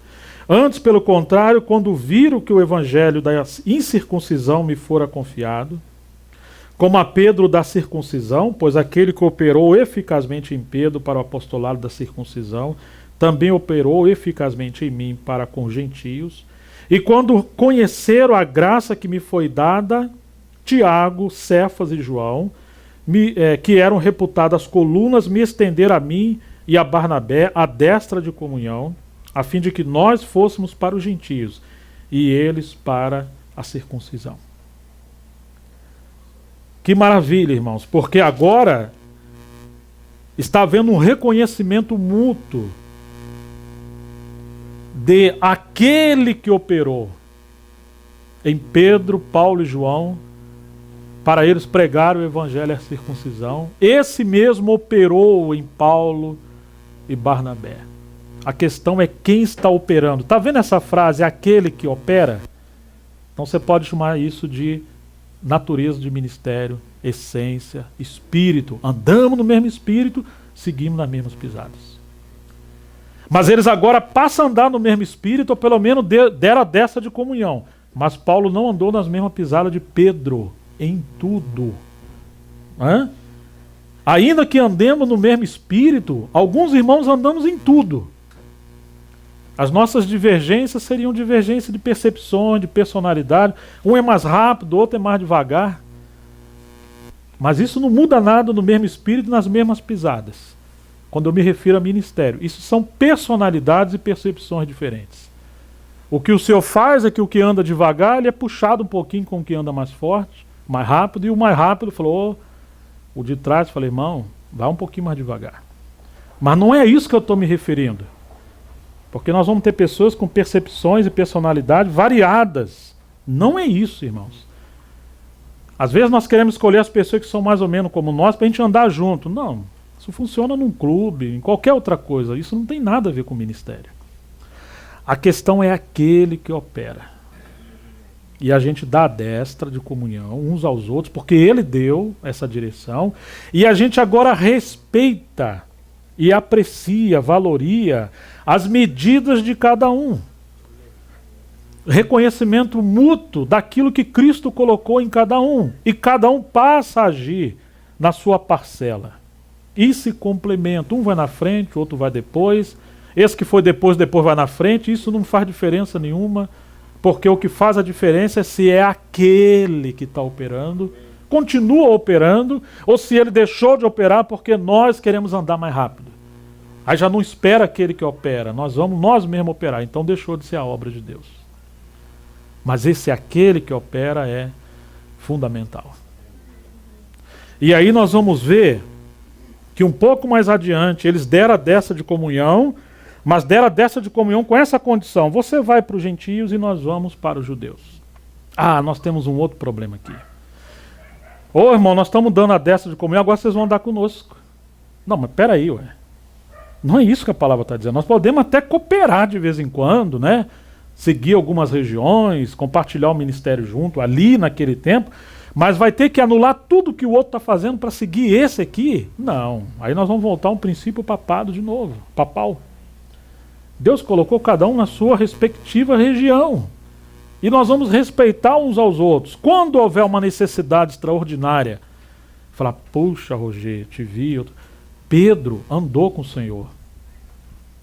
Speaker 1: Antes, pelo contrário, quando viram que o evangelho da incircuncisão me fora confiado, como a Pedro da circuncisão, pois aquele que operou eficazmente em Pedro para o apostolado da circuncisão, também operou eficazmente em mim para com gentios, e quando conheceram a graça que me foi dada, Tiago, Cefas e João, que eram reputadas colunas, me estenderam a mim e a Barnabé a destra de comunhão, a fim de que nós fôssemos para os gentios e eles para a circuncisão. Que maravilha, irmãos, porque agora está havendo um reconhecimento mútuo de aquele que operou em Pedro, Paulo e João, para eles pregar o evangelho à circuncisão. Esse mesmo operou em Paulo e Barnabé. A questão é quem está operando. Está vendo essa frase, aquele que opera? Então você pode chamar isso de natureza de ministério, essência, espírito. Andamos no mesmo espírito, seguimos nas mesmas pisadas. Mas eles agora passam a andar no mesmo espírito, ou pelo menos deram a dessa de comunhão. Mas Paulo não andou nas mesmas pisadas de Pedro, em tudo. Ainda que andemos no mesmo espírito, alguns irmãos andamos em tudo. As nossas divergências seriam divergências de percepções, de personalidade. Um é mais rápido, o outro é mais devagar. Mas isso não muda nada no mesmo espírito, nas mesmas pisadas. Quando eu me refiro a ministério. Isso são personalidades e percepções diferentes. O que o Senhor faz é que o que anda devagar, ele é puxado um pouquinho com o que anda mais forte, mais rápido. E o mais rápido falou, o de trás, falei, irmão, vai um pouquinho mais devagar. Mas não é isso que eu estou me referindo. Porque nós vamos ter pessoas com percepções e personalidade variadas. Não é isso, irmãos. Às vezes nós queremos escolher as pessoas que são mais ou menos como nós para a gente andar junto. Não, isso funciona num clube, em qualquer outra coisa. Isso não tem nada a ver com o ministério. A questão é aquele que opera. E a gente dá a destra de comunhão uns aos outros, porque ele deu essa direção. E a gente agora respeita e aprecia, valoria as medidas de cada um. Reconhecimento mútuo daquilo que Cristo colocou em cada um. E cada um passa a agir na sua parcela. E se complementa. Um vai na frente, o outro vai depois. Esse que foi depois vai na frente. Isso não faz diferença nenhuma. Porque o que faz a diferença é se é aquele que está operando, continua operando, ou se ele deixou de operar porque nós queremos andar mais rápido. Aí já não espera aquele que opera, nós vamos nós mesmos operar, então deixou de ser a obra de Deus. Mas esse aquele que opera é fundamental. E aí nós vamos ver que um pouco mais adiante eles deram a dessa de comunhão, mas deram a dessa de comunhão com essa condição: você vai para os gentios e nós vamos para os judeus. Ah, nós temos um outro problema aqui. Ô irmão, nós estamos dando a dessa de comunhão, agora vocês vão andar conosco. Não, mas peraí, ué. Não é isso que a palavra está dizendo. Nós podemos até cooperar de vez em quando, né? Seguir algumas regiões, compartilhar o ministério junto, ali naquele tempo, mas vai ter que anular tudo que o outro está fazendo para seguir esse aqui? Não. Aí nós vamos voltar a um princípio papado de novo, papal. Deus colocou cada um na sua respectiva região. E nós vamos respeitar uns aos outros. Quando houver uma necessidade extraordinária, falar, puxa, Roger, te vi. Pedro andou com o Senhor.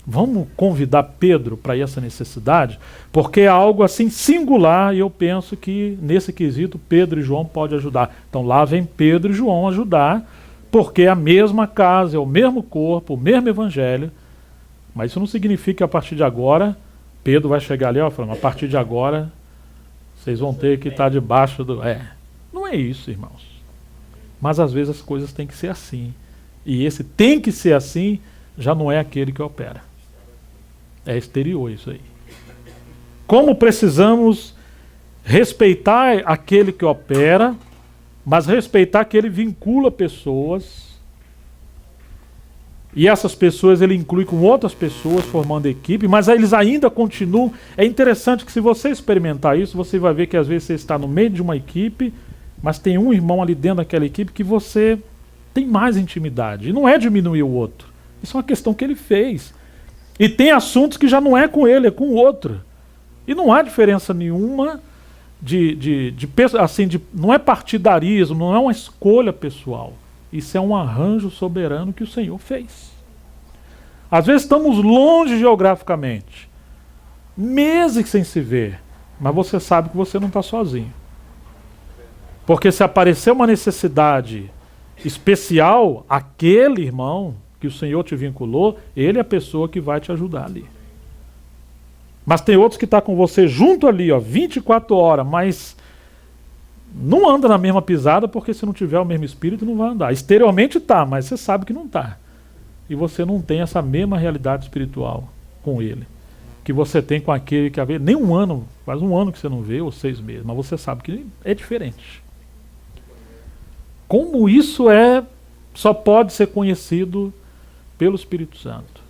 Speaker 1: Vamos convidar Pedro para essa necessidade? Porque é algo assim singular e eu penso que nesse quesito Pedro e João podem ajudar. Então lá vem Pedro e João ajudar, porque é a mesma casa, é o mesmo corpo, o mesmo evangelho. Mas isso não significa que a partir de agora Pedro vai chegar ali, ó, falando, a partir de agora vocês vão ter que estar debaixo do... Não é isso, irmãos. Mas às vezes as coisas têm que ser assim. E esse tem que ser assim já não é aquele que opera. É exterior isso aí. Como precisamos respeitar aquele que opera, mas respeitar que ele vincula pessoas. E essas pessoas ele inclui com outras pessoas formando equipe, mas eles ainda continuam. É interessante que se você experimentar isso, você vai ver que às vezes você está no meio de uma equipe, mas tem um irmão ali dentro daquela equipe que você tem mais intimidade. E não é diminuir o outro. Isso é uma questão que ele fez. E tem assuntos que já não é com ele, é com o outro. E não há diferença nenhuma não é partidarismo, não é uma escolha pessoal. Isso é um arranjo soberano que o Senhor fez. Às vezes estamos longe geograficamente, meses sem se ver, mas você sabe que você não está sozinho. Porque se aparecer uma necessidade especial, aquele irmão que o Senhor te vinculou, ele é a pessoa que vai te ajudar ali. Mas tem outros que estão com você junto ali, 24 horas, mas não anda na mesma pisada, porque se não tiver o mesmo espírito não vai andar. Exteriormente está, mas você sabe que não está. E você não tem essa mesma realidade espiritual com ele, que você tem com aquele que nem um ano, faz um ano que você não vê, ou 6 meses, mas você sabe que é diferente. Como isso só pode ser conhecido pelo Espírito Santo.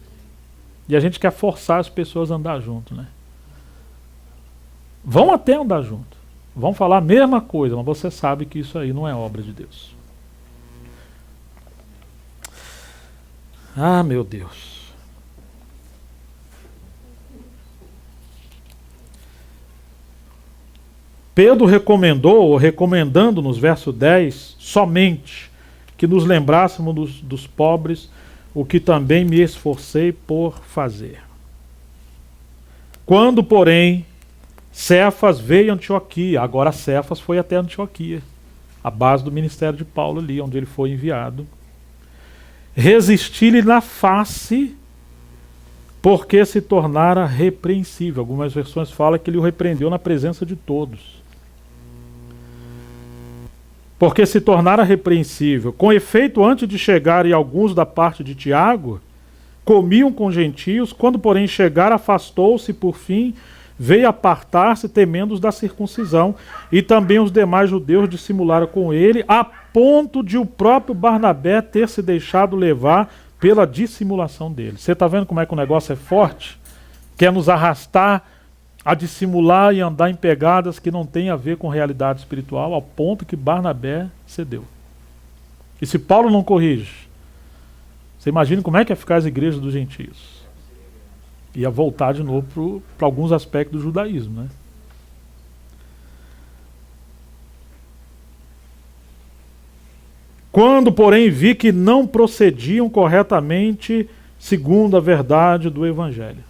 Speaker 1: E a gente quer forçar as pessoas a andar junto, né? Vão até andar junto. Vão falar a mesma coisa, mas você sabe que isso aí não é obra de Deus. Ah, meu Deus. Pedro recomendando nos verso 10, somente que nos lembrássemos dos pobres, o que também me esforcei por fazer. Quando, porém, Cefas veio a Antioquia, agora Cefas foi até Antioquia, a base do ministério de Paulo ali, onde ele foi enviado. Resisti-lhe na face, porque se tornara repreensível. Algumas versões falam que ele o repreendeu na presença de todos. Porque se tornara repreensível. Com efeito, antes de chegarem alguns da parte de Tiago, comiam com gentios, quando porém chegaram, afastou-se, por fim, veio apartar-se, temendo os da circuncisão, e também os demais judeus dissimularam com ele, a ponto de o próprio Barnabé ter se deixado levar pela dissimulação dele. Você está vendo como é que o negócio é forte? Quer nos arrastar a dissimular e andar em pegadas que não tem a ver com realidade espiritual, ao ponto que Barnabé cedeu. E se Paulo não corrige, você imagina como é que ia ficar as igrejas dos gentios? Ia voltar de novo para alguns aspectos do judaísmo, né? Quando, porém, vi que não procediam corretamente segundo a verdade do Evangelho.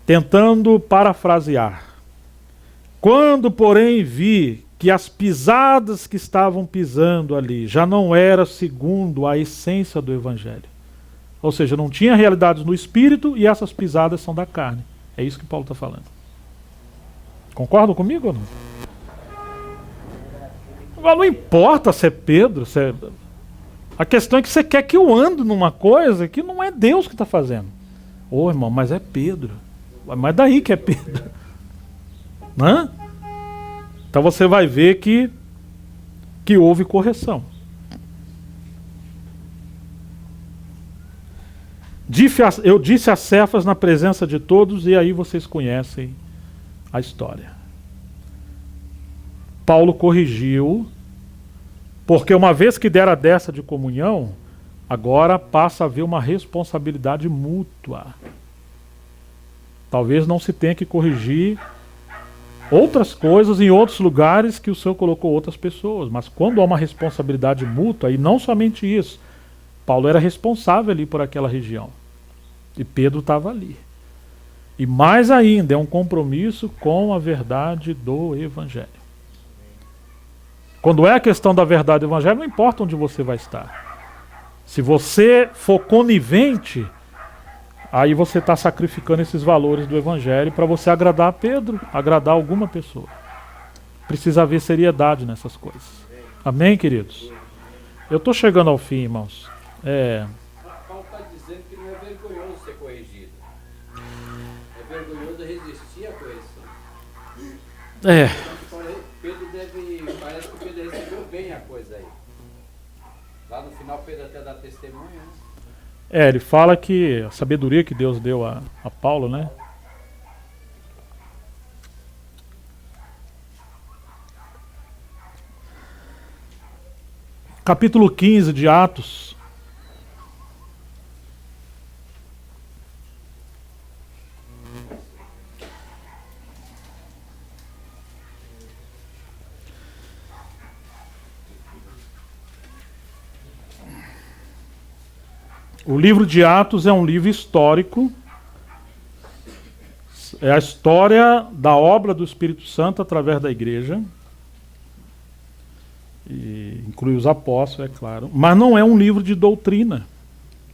Speaker 1: Tentando parafrasear. Quando, porém, vi que as pisadas que estavam pisando ali já não era segundo a essência do Evangelho. Ou seja, não tinha realidades no espírito e essas pisadas são da carne. É isso que Paulo está falando. Concordam comigo ou não? Agora, não importa se é Pedro, a questão é que você quer que eu ande numa coisa que não é Deus que está fazendo. Ô, irmão, mas é Pedro. Mas daí que é Pedro. Hã? Então você vai ver que houve correção. Eu disse a Cefas na presença de todos, e aí vocês conhecem a história. Paulo corrigiu, porque uma vez que dera dessa de comunhão, agora passa a haver uma responsabilidade mútua. Talvez não se tenha que corrigir outras coisas em outros lugares que o Senhor colocou outras pessoas. Mas quando há uma responsabilidade mútua, e não somente isso, Paulo era responsável ali por aquela região. E Pedro estava ali. E mais ainda, é um compromisso com a verdade do Evangelho. Quando é a questão da verdade do Evangelho, não importa onde você vai estar. Se você for conivente, aí você está sacrificando esses valores do Evangelho para você agradar a Pedro, agradar alguma pessoa. Precisa haver seriedade nessas coisas. Amém, queridos? Eu estou chegando ao fim, irmãos.
Speaker 2: Paulo está dizendo que não é vergonhoso ser corrigido. É vergonhoso resistir à correção. Parece que Pedro recebeu bem a coisa aí. Lá no final Pedro até dá testemunho, né?
Speaker 1: Ele fala que a sabedoria que Deus deu a Paulo, né? Capítulo 15 de Atos. O livro de Atos é um livro histórico. É a história da obra do Espírito Santo através da igreja. E inclui os apóstolos, é claro. Mas não é um livro de doutrina.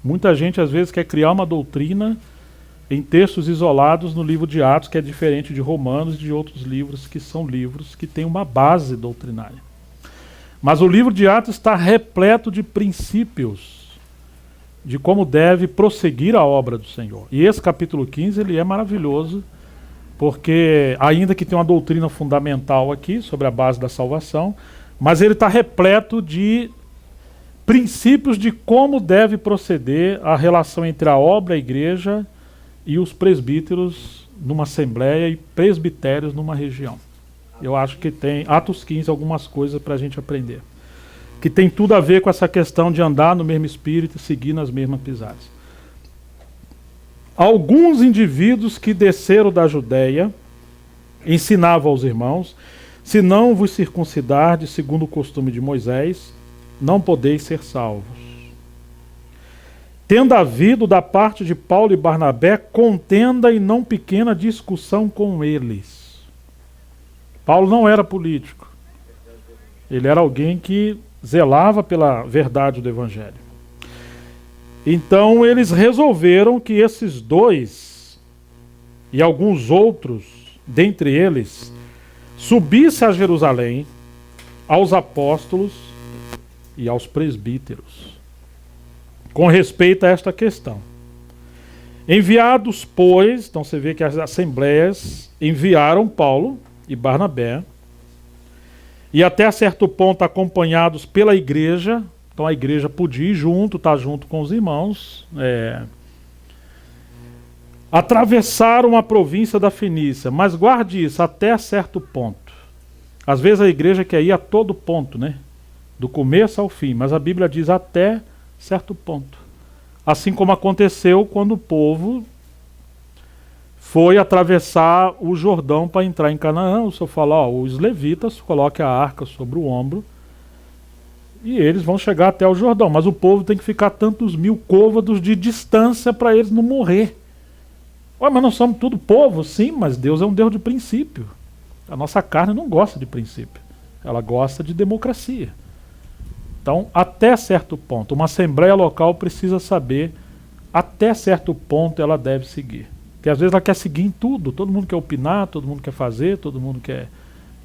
Speaker 1: Muita gente às vezes quer criar uma doutrina em textos isolados no livro de Atos, que é diferente de Romanos e de outros livros que são livros que têm uma base doutrinária. Mas o livro de Atos está repleto de princípios de como deve prosseguir a obra do Senhor. E esse capítulo 15 ele é maravilhoso, porque ainda que tenha uma doutrina fundamental aqui sobre a base da salvação, mas ele está repleto de princípios de como deve proceder a relação entre a obra, a igreja e os presbíteros numa assembleia e presbitérios numa região. Eu acho que tem, Atos 15, algumas coisas para a gente aprender. Que tem tudo a ver com essa questão de andar no mesmo espírito e seguir nas mesmas pisadas. Alguns indivíduos que desceram da Judéia ensinavam aos irmãos: se não vos circuncidardes segundo o costume de Moisés, não podeis ser salvos. Tendo havido da parte de Paulo e Barnabé contenda e não pequena discussão com eles. Paulo não era político. Ele era alguém que zelava pela verdade do Evangelho. Então eles resolveram que esses dois e alguns outros, dentre eles, subisse a Jerusalém aos apóstolos e aos presbíteros, com respeito a esta questão. Enviados, pois, então você vê que as assembleias enviaram Paulo e Barnabé, e até certo ponto acompanhados pela igreja. Então a igreja podia ir junto, estar junto com os irmãos, atravessaram a província da Fenícia, mas guarde isso, até certo ponto. Às vezes a igreja quer ir a todo ponto, né? Do começo ao fim, mas a Bíblia diz até certo ponto. Assim como aconteceu quando o povo foi atravessar o Jordão para entrar em Canaã. O Senhor fala: os levitas coloquem a arca sobre o ombro e eles vão chegar até o Jordão, mas o povo tem que ficar tantos mil côvados de distância para eles não morrer. Mas nós somos tudo povo? Sim, mas Deus é um Deus de princípio. A nossa carne não gosta de princípio, ela gosta de democracia. Então, até certo ponto, uma assembleia local precisa saber até certo ponto ela deve seguir. Porque às vezes ela quer seguir em tudo, todo mundo quer opinar, todo mundo quer fazer, todo mundo quer...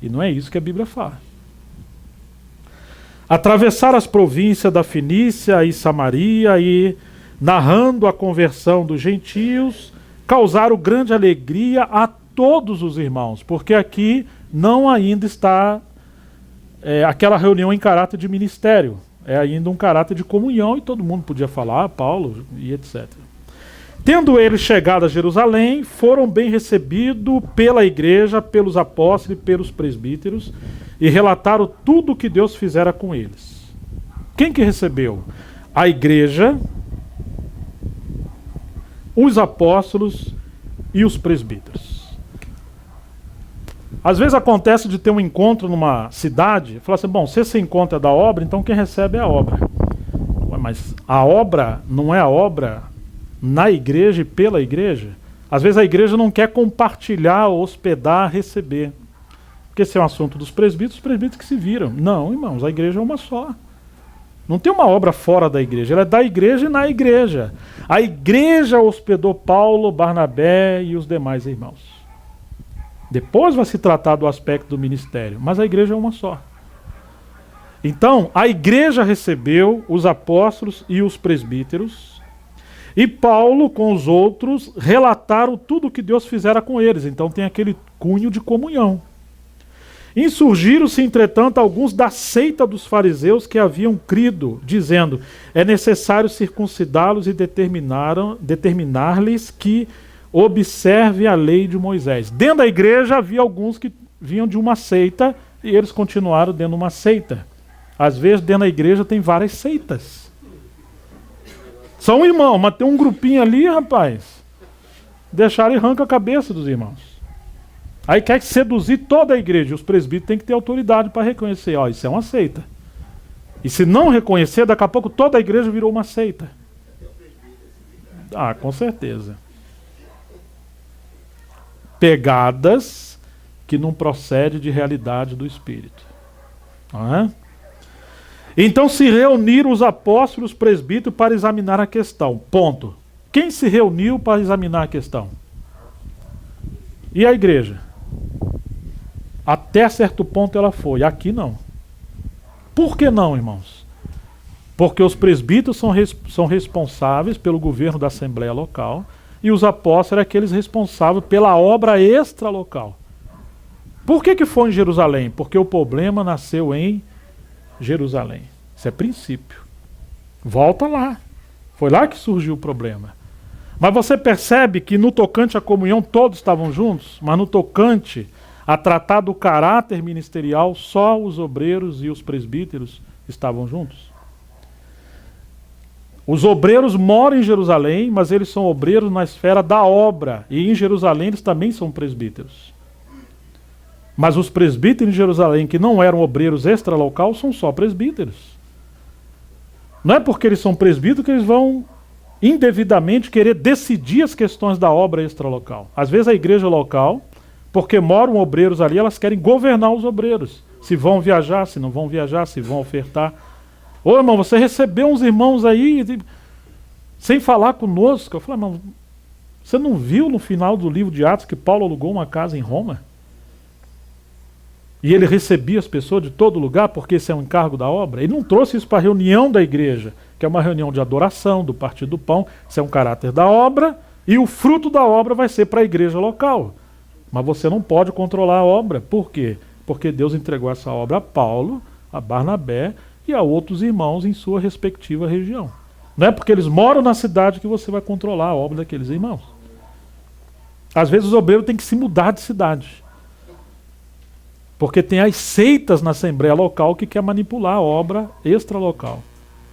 Speaker 1: E não é isso que a Bíblia fala. Atravessar as províncias da Fenícia e Samaria e, narrando a conversão dos gentios, causaram grande alegria a todos os irmãos, porque aqui não ainda está aquela reunião em caráter de ministério, é ainda um caráter de comunhão e todo mundo podia falar, Paulo e etc. Tendo eles chegado a Jerusalém, foram bem recebidos pela igreja, pelos apóstolos e pelos presbíteros, e relataram tudo o que Deus fizera com eles. Quem que recebeu? A igreja, os apóstolos e os presbíteros. Às vezes acontece de ter um encontro numa cidade e falar assim, bom, se esse encontro é da obra, então quem recebe é a obra. Ué, mas a obra não é a obra na igreja e pela igreja? Às vezes a igreja não quer compartilhar, hospedar, receber. Porque esse é um assunto dos presbíteros, os presbíteros que se viram. Não, irmãos, a igreja é uma só. Não tem uma obra fora da igreja, ela é da igreja e na igreja. A igreja hospedou Paulo, Barnabé e os demais irmãos. Depois vai se tratar do aspecto do ministério, mas a igreja é uma só. Então, a igreja recebeu os apóstolos e os presbíteros, e Paulo com os outros relataram tudo o que Deus fizera com eles. Então tem aquele cunho de comunhão. Insurgiram-se, entretanto, alguns da seita dos fariseus que haviam crido, dizendo, é necessário circuncidá-los e determinar-lhes que observe a lei de Moisés. Dentro da igreja havia alguns que vinham de uma seita e eles continuaram dentro de uma seita. Às vezes dentro da igreja tem várias seitas. São irmãos, mas tem um grupinho ali, rapaz. Deixaram e arranca a cabeça dos irmãos. Aí quer seduzir toda a igreja. Os presbíteros têm que ter autoridade para reconhecer. Ó, isso é uma seita. E se não reconhecer, daqui a pouco toda a igreja virou uma seita. Ah, com certeza. Pegadas que não procede de realidade do Espírito. Não é? Então se reuniram os apóstolos, os presbíteros para examinar a questão. Ponto. Quem se reuniu para examinar a questão? E a igreja? Até certo ponto ela foi. Aqui não. Por que não, irmãos? Porque os presbíteros são responsáveis pelo governo da Assembleia Local. E os apóstolos eram aqueles responsáveis pela obra extra-local. Por que foi em Jerusalém? Porque o problema nasceu em Jerusalém. Isso é princípio. Volta lá. Foi lá que surgiu o problema. Mas você percebe que no tocante à comunhão todos estavam juntos, mas no tocante a tratar do caráter ministerial, só os obreiros e os presbíteros estavam juntos. Os obreiros moram em Jerusalém, mas eles são obreiros na esfera da obra. E em Jerusalém eles também são presbíteros. Mas os presbíteros em Jerusalém, que não eram obreiros extralocal, são só presbíteros. Não é porque eles são presbíteros que eles vão indevidamente querer decidir as questões da obra extralocal. Às vezes a igreja local, porque moram obreiros ali, elas querem governar os obreiros. Se vão viajar, se não vão viajar, se vão ofertar. Ô irmão, você recebeu uns irmãos aí sem falar conosco. Eu falei, irmão, você não viu no final do livro de Atos que Paulo alugou uma casa em Roma? E ele recebia as pessoas de todo lugar porque esse é um encargo da obra? Ele não trouxe isso para a reunião da igreja, que é uma reunião de adoração, do partir do pão. Isso é um caráter da obra e o fruto da obra vai ser para a igreja local. Mas você não pode controlar a obra. Por quê? Porque Deus entregou essa obra a Paulo, a Barnabé e a outros irmãos em sua respectiva região. Não é porque eles moram na cidade que você vai controlar a obra daqueles irmãos. Às vezes os obreiros têm que se mudar de cidade. Porque tem as seitas na Assembleia Local que quer manipular a obra extralocal.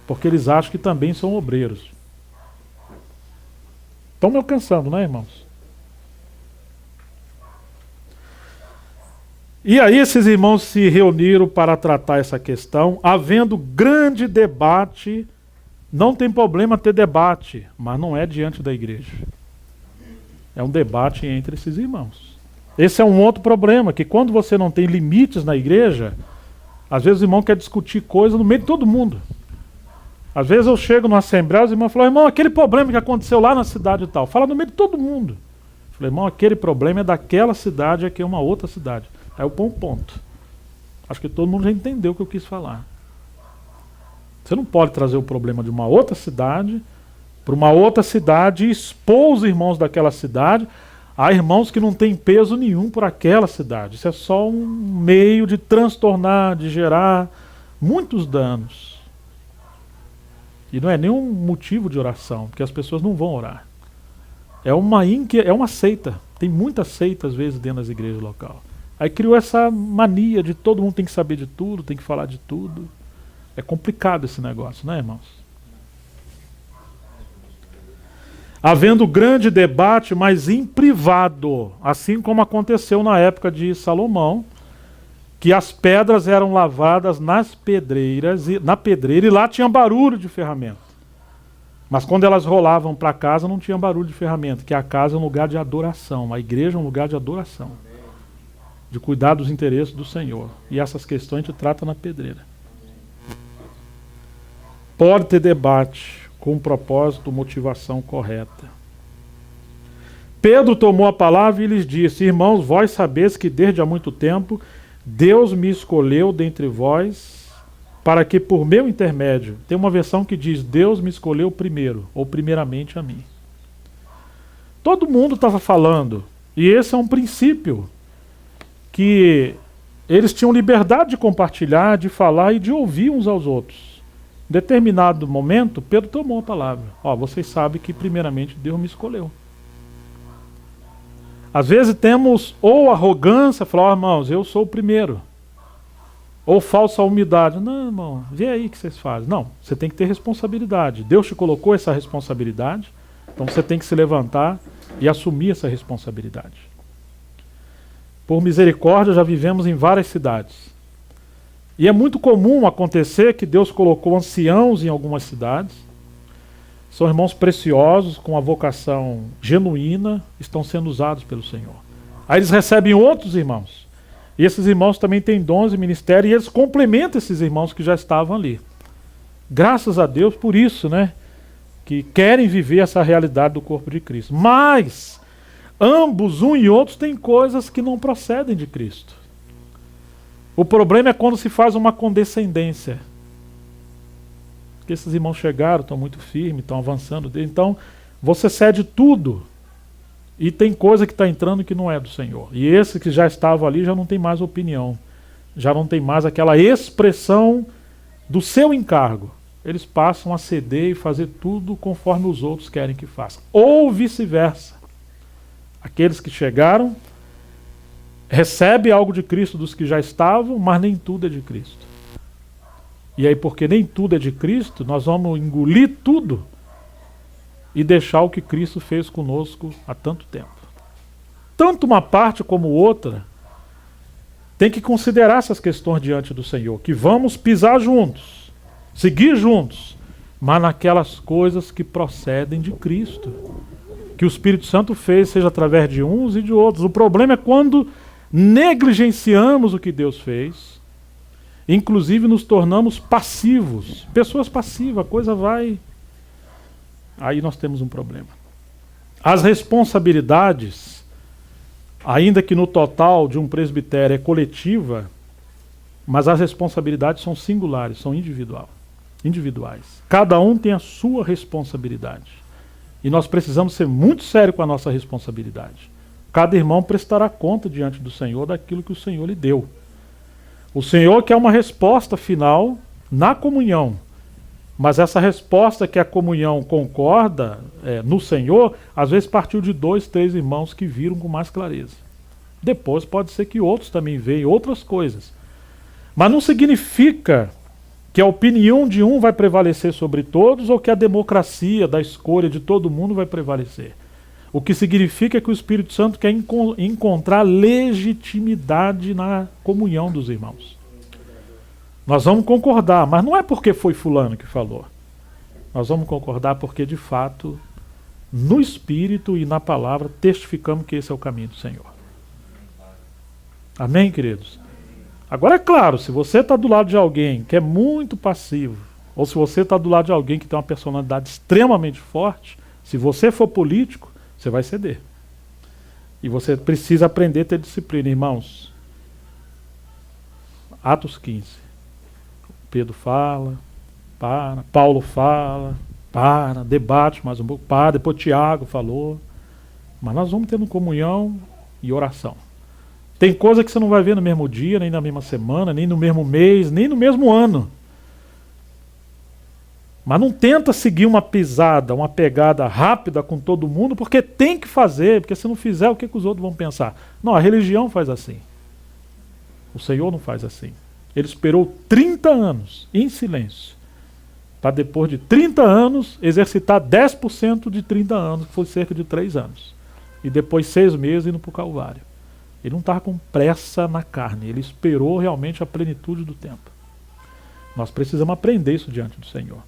Speaker 1: Porque eles acham que também são obreiros. Estão me alcançando, né, irmãos? E aí esses irmãos se reuniram para tratar essa questão, havendo grande debate. Não tem problema ter debate, mas não é diante da igreja. É um debate entre esses irmãos. Esse é um outro problema, que quando você não tem limites na igreja, às vezes o irmão quer discutir coisa no meio de todo mundo. Às vezes eu chego numa assembleia e os irmãos falam, irmão, aquele problema que aconteceu lá na cidade e tal. Fala no meio de todo mundo. Eu falei, irmão, aquele problema é daquela cidade, aqui é uma outra cidade. Aí eu ponho um ponto. Acho que todo mundo já entendeu o que eu quis falar. Você não pode trazer o problema de uma outra cidade para uma outra cidade e expor os irmãos daquela cidade a irmãos que não têm peso nenhum por aquela cidade. Isso é só um meio de transtornar, de gerar muitos danos. E não é nenhum motivo de oração, porque as pessoas não vão orar. É uma seita. Tem muitas seitas, às vezes, dentro das igrejas locais. Aí criou essa mania de todo mundo tem que saber de tudo, tem que falar de tudo. É complicado esse negócio, né, irmãos? havendo grande debate, mas em privado, assim como aconteceu na época de Salomão, que as pedras eram lavadas nas pedreiras, na pedreira, e lá tinha barulho de ferramenta. Mas quando elas rolavam para casa, não tinha barulho de ferramenta, que a casa é um lugar de adoração, a igreja é um lugar de adoração, de cuidar dos interesses do Senhor. E essas questões a gente trata na pedreira. Pode ter debate com um propósito, motivação correta. Pedro tomou a palavra e lhes disse: irmãos, vós sabeis que desde há muito tempo Deus me escolheu dentre vós para que por meu intermédio, tem uma versão que diz Deus me escolheu primeiro, ou primeiramente a mim. Todo mundo estava falando, e esse é um princípio que eles tinham liberdade de compartilhar, de falar e de ouvir uns aos outros. Em determinado momento, Pedro tomou a palavra. Vocês sabem que primeiramente Deus me escolheu. Às vezes temos ou arrogância, falar, irmãos, eu sou o primeiro. Ou falsa humildade. Não, irmão, vê aí o que vocês fazem. Não, você tem que ter responsabilidade. Deus te colocou essa responsabilidade, então você tem que se levantar e assumir essa responsabilidade. Por misericórdia, já vivemos em várias cidades. E é muito comum acontecer que Deus colocou anciãos em algumas cidades. São irmãos preciosos, com a vocação genuína, estão sendo usados pelo Senhor. Aí eles recebem outros irmãos. E esses irmãos também têm dons e ministério, e eles complementam esses irmãos que já estavam ali. Graças a Deus por isso, né? Que querem viver essa realidade do corpo de Cristo. Mas, ambos, um e outros, têm coisas que não procedem de Cristo. O problema é quando se faz uma condescendência. Porque esses irmãos chegaram, estão muito firmes, estão avançando. Então, você cede tudo. E tem coisa que está entrando que não é do Senhor. E esse que já estava ali já não tem mais opinião. Já não tem mais aquela expressão do seu encargo. Eles passam a ceder e fazer tudo conforme os outros querem que façam. Ou vice-versa. Aqueles que chegaram recebem algo de Cristo dos que já estavam, mas nem tudo é de Cristo. E aí, porque nem tudo é de Cristo, nós vamos engolir tudo e deixar o que Cristo fez conosco há tanto tempo. Tanto uma parte como outra tem que considerar essas questões diante do Senhor, que vamos pisar juntos, seguir juntos, mas naquelas coisas que procedem de Cristo, que o Espírito Santo fez, seja através de uns e de outros. O problema é quando negligenciamos o que Deus fez, inclusive nos tornamos passivos, pessoas passivas, a coisa vai... Aí nós temos um problema. As responsabilidades, ainda que no total de um presbitério é coletiva, mas as responsabilidades são singulares, são individuais. Cada um tem a sua responsabilidade. E nós precisamos ser muito sérios com a nossa responsabilidade. Cada irmão prestará conta diante do Senhor daquilo que o Senhor lhe deu. O Senhor quer uma resposta final na comunhão. Mas essa resposta que a comunhão concorda no Senhor, às vezes partiu de 2, 3 irmãos que viram com mais clareza. Depois pode ser que outros também vejam outras coisas. Mas não significa que a opinião de um vai prevalecer sobre todos ou que a democracia da escolha de todo mundo vai prevalecer. O que significa que o Espírito Santo quer encontrar legitimidade na comunhão dos irmãos. Nós vamos concordar, mas não é porque foi fulano que falou. Nós vamos concordar porque, de fato, no Espírito e na palavra, testificamos que esse é o caminho do Senhor. Amém, queridos? Agora, é claro, se você está do lado de alguém que é muito passivo, ou se você está do lado de alguém que tem uma personalidade extremamente forte, se você for político, você vai ceder. E você precisa aprender a ter disciplina, irmãos. Atos 15. Pedro fala, para, Paulo fala, para, debate mais um pouco, para, depois Tiago falou. Mas nós vamos tendo comunhão e oração. Tem coisa que você não vai ver no mesmo dia, nem na mesma semana, nem no mesmo mês, nem no mesmo ano. Mas não tenta seguir uma pisada, uma pegada rápida com todo mundo, porque tem que fazer, porque se não fizer, o que os outros vão pensar? Não, a religião faz assim. O Senhor não faz assim. Ele esperou 30 anos, em silêncio, para depois de 30 anos exercitar 10% de 30 anos, que foi cerca de 3 anos. E depois 6 meses indo para o Calvário. Ele não estava com pressa na carne, ele esperou realmente a plenitude do tempo. Nós precisamos aprender isso diante do Senhor.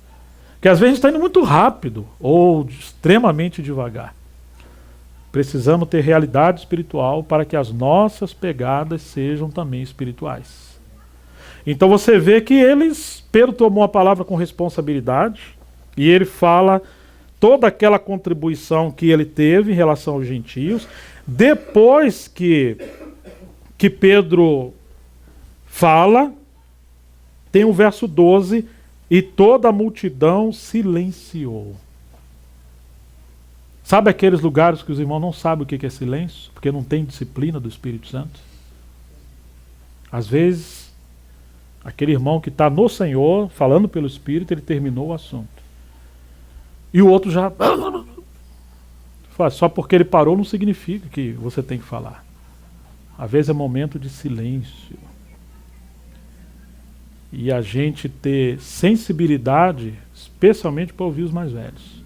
Speaker 1: Porque às vezes está indo muito rápido ou extremamente devagar. Precisamos ter realidade espiritual para que as nossas pegadas sejam também espirituais. Então você vê que Pedro tomou a palavra com responsabilidade e ele fala toda aquela contribuição que ele teve em relação aos gentios. Depois que Pedro fala, tem o verso 12, e toda a multidão silenciou. Sabe aqueles lugares que os irmãos não sabem o que é silêncio? Porque não tem disciplina do Espírito Santo? Às vezes, aquele irmão que está no Senhor, falando pelo Espírito, ele terminou o assunto. E o outro já... Só porque ele parou não significa que você tem que falar. Às vezes é momento de silêncio. E a gente ter sensibilidade, especialmente para ouvir os mais velhos.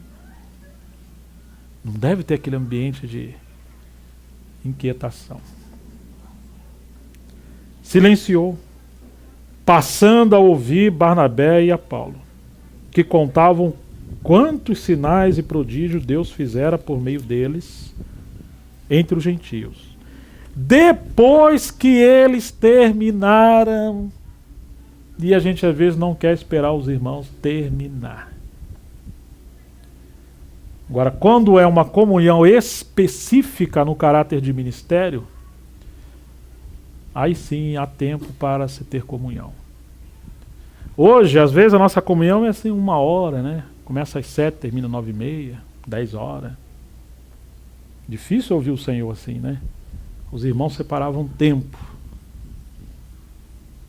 Speaker 1: Não deve ter aquele ambiente de inquietação. Silenciou, passando a ouvir Barnabé e a Paulo, que contavam quantos sinais e prodígios Deus fizera por meio deles entre os gentios. Depois que eles terminaram, e a gente às vezes não quer esperar os irmãos terminar. Agora, quando é uma comunhão específica no caráter de ministério, aí sim há tempo para se ter comunhão. Hoje, às vezes, a nossa comunhão é assim 1 hora, né? Começa às 7, termina 9h30, 10 horas. Difícil ouvir o Senhor assim, né? Os irmãos separavam tempo.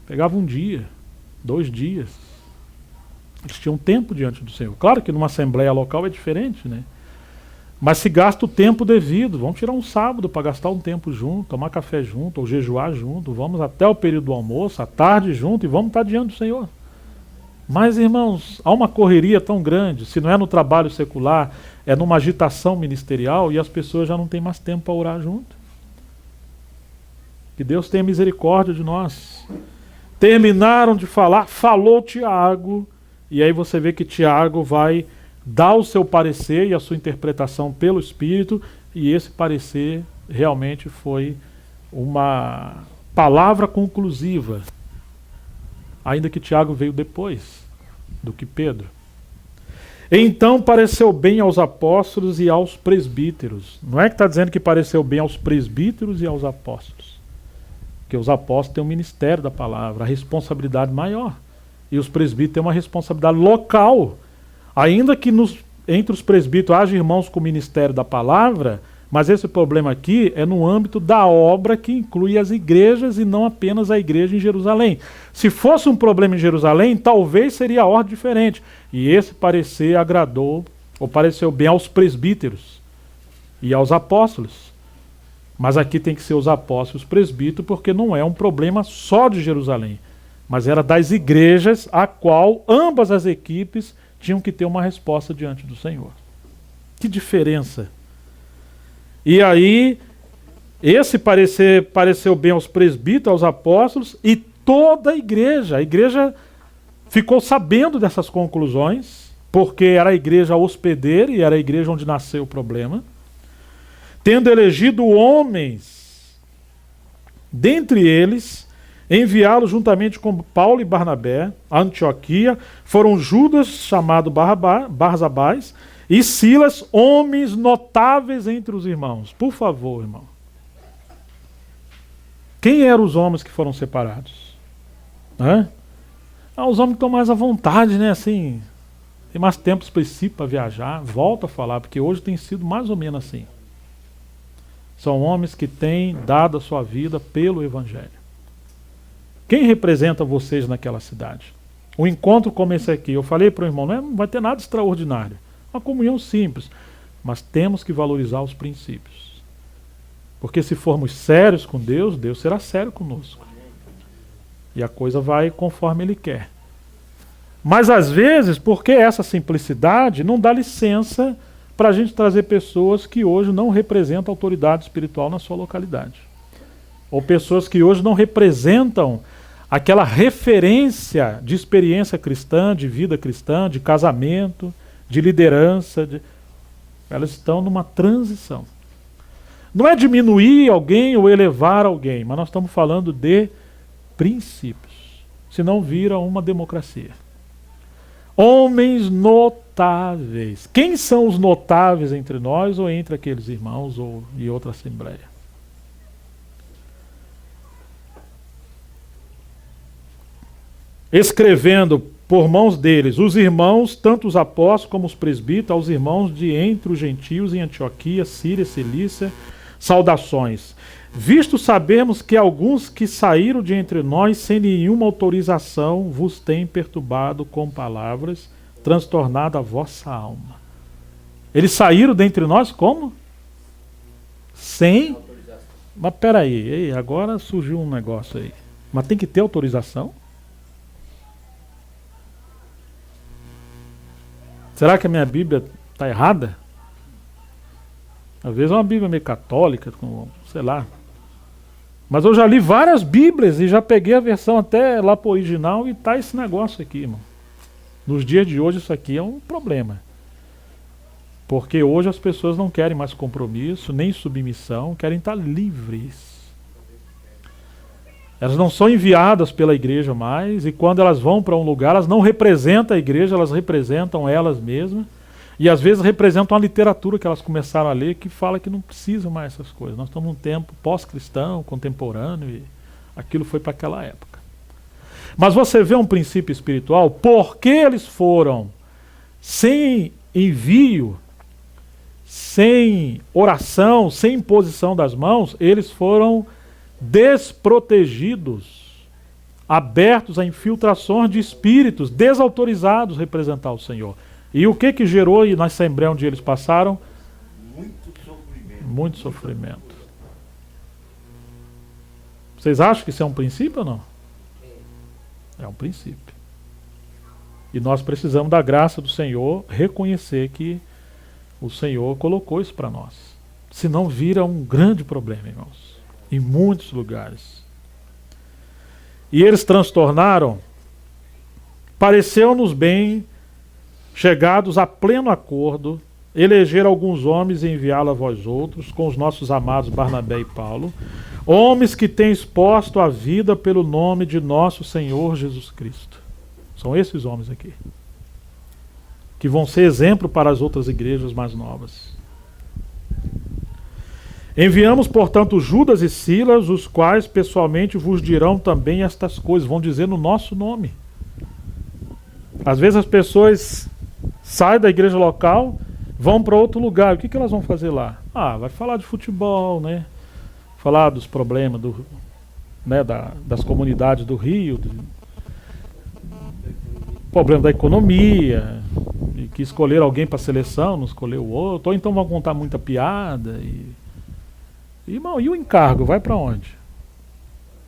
Speaker 1: Pegavam 1 dia, 2 dias. Eles tinham tempo diante do Senhor. Claro que numa assembleia local é diferente, né? Mas se gasta o tempo devido. Vamos tirar um sábado para gastar um tempo junto, tomar café junto, ou jejuar junto. Vamos até o período do almoço, à tarde junto, e vamos estar diante do Senhor. Mas, irmãos, há uma correria tão grande, se não é no trabalho secular, é numa agitação ministerial, e as pessoas já não têm mais tempo para orar junto. Que Deus tenha misericórdia de nós. Terminaram de falar, falou Tiago, e aí você vê que Tiago vai dar o seu parecer e a sua interpretação pelo Espírito, e esse parecer realmente foi uma palavra conclusiva, ainda que Tiago veio depois do que Pedro. Então pareceu bem aos apóstolos e aos presbíteros. Não é que está dizendo que pareceu bem aos presbíteros e aos apóstolos, porque os apóstolos têm o ministério da palavra, a responsabilidade maior, e os presbíteros têm uma responsabilidade local. Ainda que entre os presbíteros haja irmãos com o ministério da palavra, mas esse problema aqui é no âmbito da obra que inclui as igrejas e não apenas a igreja em Jerusalém. Se fosse um problema em Jerusalém, talvez seria a ordem diferente. E esse parecer agradou, ou pareceu bem aos presbíteros e aos apóstolos. Mas aqui tem que ser os apóstolos e os presbíteros, porque não é um problema só de Jerusalém, mas era das igrejas a qual ambas as equipes tinham que ter uma resposta diante do Senhor. Que diferença! E aí, esse pareceu bem aos presbíteros, aos apóstolos e toda a igreja. A igreja ficou sabendo dessas conclusões, porque era a igreja hospedeira e era a igreja onde nasceu o problema. Tendo elegido homens, dentre eles, enviá-los juntamente com Paulo e Barnabé a Antioquia, foram Judas, chamado Barsabás, e Silas, homens notáveis entre os irmãos. Por favor, irmão. Quem eram os homens que foram separados? Os homens que estão mais à vontade, né? Assim, tem mais tempo específico para viajar. Volto a falar, porque hoje tem sido mais ou menos assim. São homens que têm dado a sua vida pelo Evangelho. Quem representa vocês naquela cidade? Um encontro como esse aqui, eu falei para o irmão, não vai ter nada extraordinário. Uma comunhão simples, mas temos que valorizar os princípios. Porque se formos sérios com Deus, Deus será sério conosco. E a coisa vai conforme Ele quer. Mas às vezes, porque essa simplicidade não dá licença para a gente trazer pessoas que hoje não representam a autoridade espiritual na sua localidade. Ou pessoas que hoje não representam aquela referência de experiência cristã, de vida cristã, de casamento, de liderança. Elas estão numa transição. Não é diminuir alguém ou elevar alguém, mas nós estamos falando de princípios. Senão vira uma democracia. Homens notáveis. Quem são os notáveis entre nós ou entre aqueles irmãos ou em outra assembleia? Escrevendo por mãos deles, os irmãos, tanto os apóstolos como os presbíteros, aos irmãos de entre os gentios em Antioquia, Síria, Cilícia, saudações. Visto sabermos que alguns que saíram de entre nós sem nenhuma autorização vos têm perturbado com palavras, transtornado a vossa alma. Eles saíram dentre nós como? Sem? Mas peraí, agora surgiu um negócio aí. Mas tem que ter autorização? Será que a minha Bíblia está errada? Às vezes é uma Bíblia meio católica, sei lá. Mas eu já li várias Bíblias e já peguei a versão até lá para o original e está esse negócio aqui, irmão. Nos dias de hoje isso aqui é um problema. Porque hoje as pessoas não querem mais compromisso, nem submissão, querem estar livres. Elas não são enviadas pela igreja mais, e quando elas vão para um lugar, elas não representam a igreja, elas representam elas mesmas, e às vezes representam a literatura que elas começaram a ler, que fala que não precisa mais essas coisas. Nós estamos num tempo pós-cristão, contemporâneo, e aquilo foi para aquela época. Mas você vê um princípio espiritual, porque eles foram sem envio, sem oração, sem imposição das mãos, eles foram desprotegidos, abertos a infiltrações de espíritos desautorizados a representar o Senhor. E o que gerou na assembleia onde eles passaram? Muito sofrimento. Vocês acham que isso é um princípio ou não? É um princípio. E nós precisamos da graça do Senhor, reconhecer que o Senhor colocou isso para nós. Senão vira um grande problema, irmãos. Em muitos lugares. E eles transtornaram, pareceu-nos bem, chegados a pleno acordo, eleger alguns homens e enviá-los a vós outros, com os nossos amados Barnabé e Paulo, homens que têm exposto a vida pelo nome de nosso Senhor Jesus Cristo. São esses homens aqui, que vão ser exemplo para as outras igrejas mais novas. Enviamos, portanto, Judas e Silas, os quais pessoalmente vos dirão também estas coisas, vão dizer no nosso nome. Às vezes as pessoas saem da igreja local, vão para outro lugar. O que elas vão fazer lá? Vai falar de futebol, né? Falar dos problemas das comunidades do Rio, problema da economia, e que escolheram alguém para a seleção, não escolheu o outro, ou então vão contar muita piada. Irmão, e o encargo vai para onde?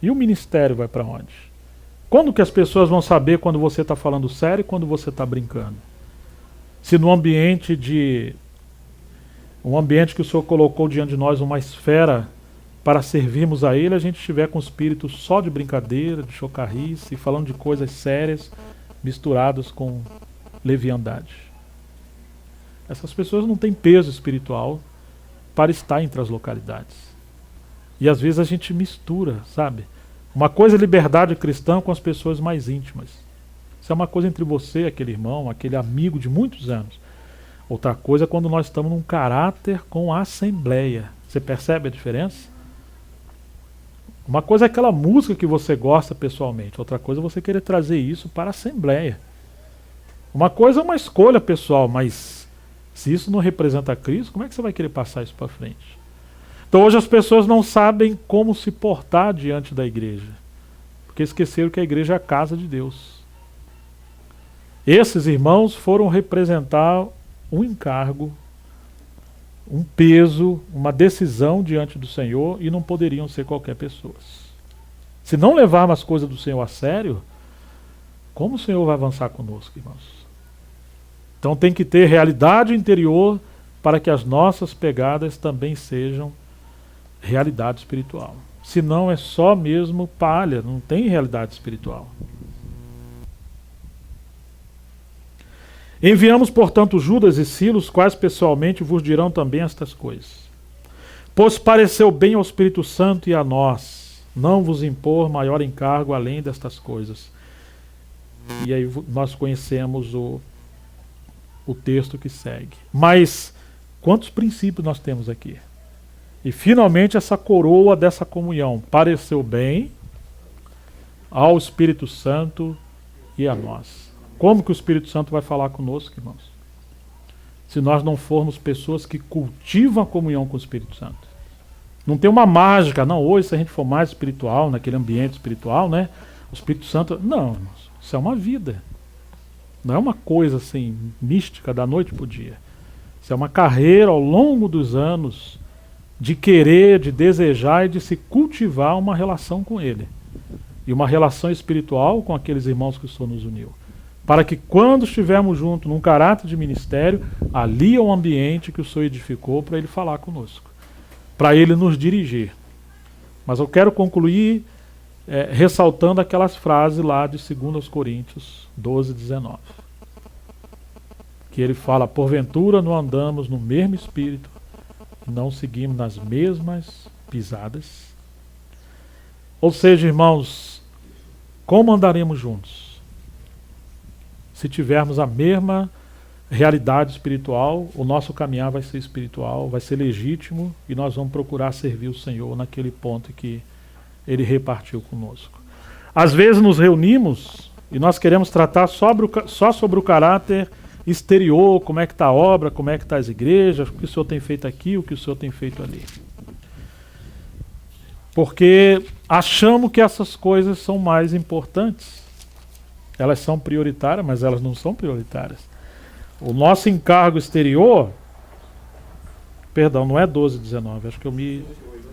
Speaker 1: E o ministério vai para onde? Quando que as pessoas vão saber quando você está falando sério e quando você está brincando? Se no ambiente que o Senhor colocou diante de nós, uma esfera para servirmos a Ele, a gente estiver com o espírito só de brincadeira, de chocarrice, falando de coisas sérias, misturadas com leviandade. Essas pessoas não têm peso espiritual para estar entre as localidades. E às vezes a gente mistura, sabe? Uma coisa é liberdade cristã com as pessoas mais íntimas. Isso é uma coisa entre você, aquele irmão, aquele amigo de muitos anos. Outra coisa é quando nós estamos num caráter com a assembleia. Você percebe a diferença? Uma coisa é aquela música que você gosta pessoalmente. Outra coisa é você querer trazer isso para a assembleia. Uma coisa é uma escolha pessoal, mas se isso não representa Cristo, como é que você vai querer passar isso para frente? Então hoje as pessoas não sabem como se portar diante da igreja, porque esqueceram que a igreja é a casa de Deus. Esses irmãos foram representar um encargo, um peso, uma decisão diante do Senhor, e não poderiam ser qualquer pessoa. Se não levarmos as coisas do Senhor a sério, Como o Senhor vai avançar conosco, irmãos? Então tem que ter realidade interior para que as nossas pegadas também sejam realidade espiritual. Senão é só mesmo palha, não tem realidade espiritual. Enviamos, portanto, Judas e Silas, os quais pessoalmente vos dirão também estas coisas. Pois pareceu bem ao Espírito Santo e a nós não vos impor maior encargo além destas coisas. E aí nós conhecemos o texto que segue. Mas quantos princípios nós temos aqui? E finalmente essa coroa dessa comunhão pareceu bem ao Espírito Santo e a nós. Como que o Espírito Santo vai falar conosco, irmãos? Se nós não formos pessoas que cultivam a comunhão com o Espírito Santo. Não tem uma mágica, não, hoje se a gente for mais espiritual, naquele ambiente espiritual, né? O Espírito Santo... Não, irmãos, isso é uma vida. Não é uma coisa assim, mística, da noite para o dia. Isso é uma carreira ao longo dos anos de querer, de desejar e de se cultivar uma relação com Ele. E uma relação espiritual com aqueles irmãos que o Senhor nos uniu. Para que quando estivermos juntos num caráter de ministério, ali é o ambiente que o Senhor edificou para Ele falar conosco. Para Ele nos dirigir. Mas eu quero concluir ressaltando aquelas frases lá de 2 Coríntios 12, 19. Que ele fala, porventura não andamos no mesmo espírito, não seguimos nas mesmas pisadas. Ou seja, irmãos, como andaremos juntos? Se tivermos a mesma realidade espiritual, o nosso caminhar vai ser espiritual, vai ser legítimo e nós vamos procurar servir o Senhor naquele ponto que Ele repartiu conosco. Às vezes nos reunimos e nós queremos tratar só sobre o caráter exterior, como é que está a obra, como é que está as igrejas, o que o Senhor tem feito aqui, o que o Senhor tem feito ali. Porque achamos que essas coisas são mais importantes. Elas são prioritárias, mas elas não são prioritárias. O nosso encargo exterior, perdão, não é 12, 19, acho que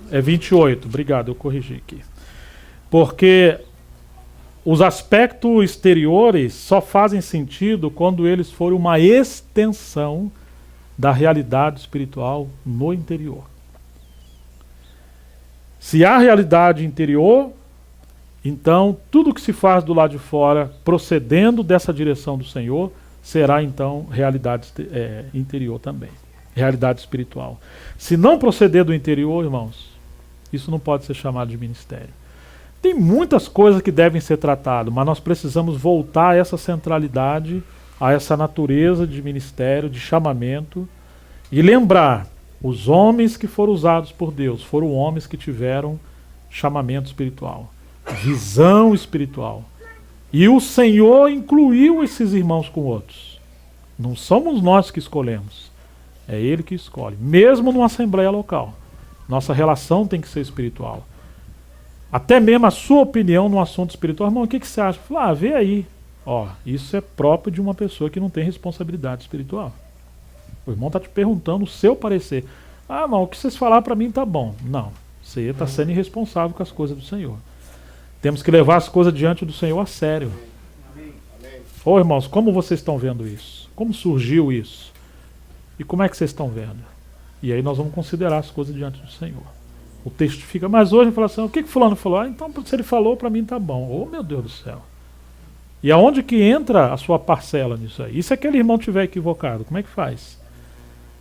Speaker 1: é 28, obrigado, eu corrigi aqui. Porque os aspectos exteriores só fazem sentido quando eles forem uma extensão da realidade espiritual no interior. Se há realidade interior, então tudo que se faz do lado de fora, procedendo dessa direção do Senhor, será então realidade interior também, realidade espiritual. Se não proceder do interior, irmãos, isso não pode ser chamado de ministério. Tem muitas coisas que devem ser tratadas, mas nós precisamos voltar a essa centralidade, a essa natureza de ministério, de chamamento, e lembrar, os homens que foram usados por Deus, foram homens que tiveram chamamento espiritual, visão espiritual. E o Senhor incluiu esses irmãos com outros. Não somos nós que escolhemos, é Ele que escolhe, mesmo numa assembleia local. Nossa relação tem que ser espiritual. Até mesmo a sua opinião no assunto espiritual. Irmão, o que você acha? Fala, vê aí. Isso é próprio de uma pessoa que não tem responsabilidade espiritual. O irmão está te perguntando o seu parecer. Irmão, o que vocês falaram para mim tá bom. Não, você está sendo irresponsável com as coisas do Senhor. Temos que levar as coisas diante do Senhor a sério. Irmãos, como vocês estão vendo isso? Como surgiu isso? E como é que vocês estão vendo? E aí nós vamos considerar as coisas diante do Senhor. O texto fica, mas hoje ele fala assim, o que fulano falou? Então se ele falou, para mim tá bom. Meu Deus do céu. E aonde que entra a sua parcela nisso aí? E se aquele irmão estiver equivocado, como é que faz?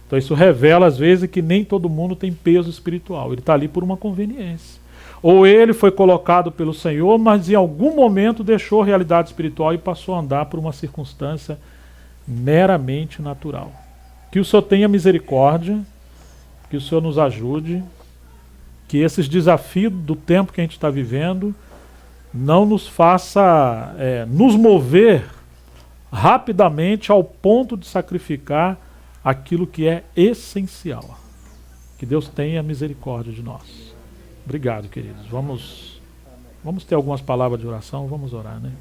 Speaker 1: Então isso revela às vezes que nem todo mundo tem peso espiritual. Ele está ali por uma conveniência. Ou ele foi colocado pelo Senhor, mas em algum momento deixou a realidade espiritual e passou a andar por uma circunstância meramente natural. Que o Senhor tenha misericórdia, que o Senhor nos ajude, que esses desafios do tempo que a gente está vivendo não nos faça nos mover rapidamente ao ponto de sacrificar aquilo que é essencial. Que Deus tenha misericórdia de nós. Obrigado, queridos. Vamos ter algumas palavras de oração, vamos orar, né?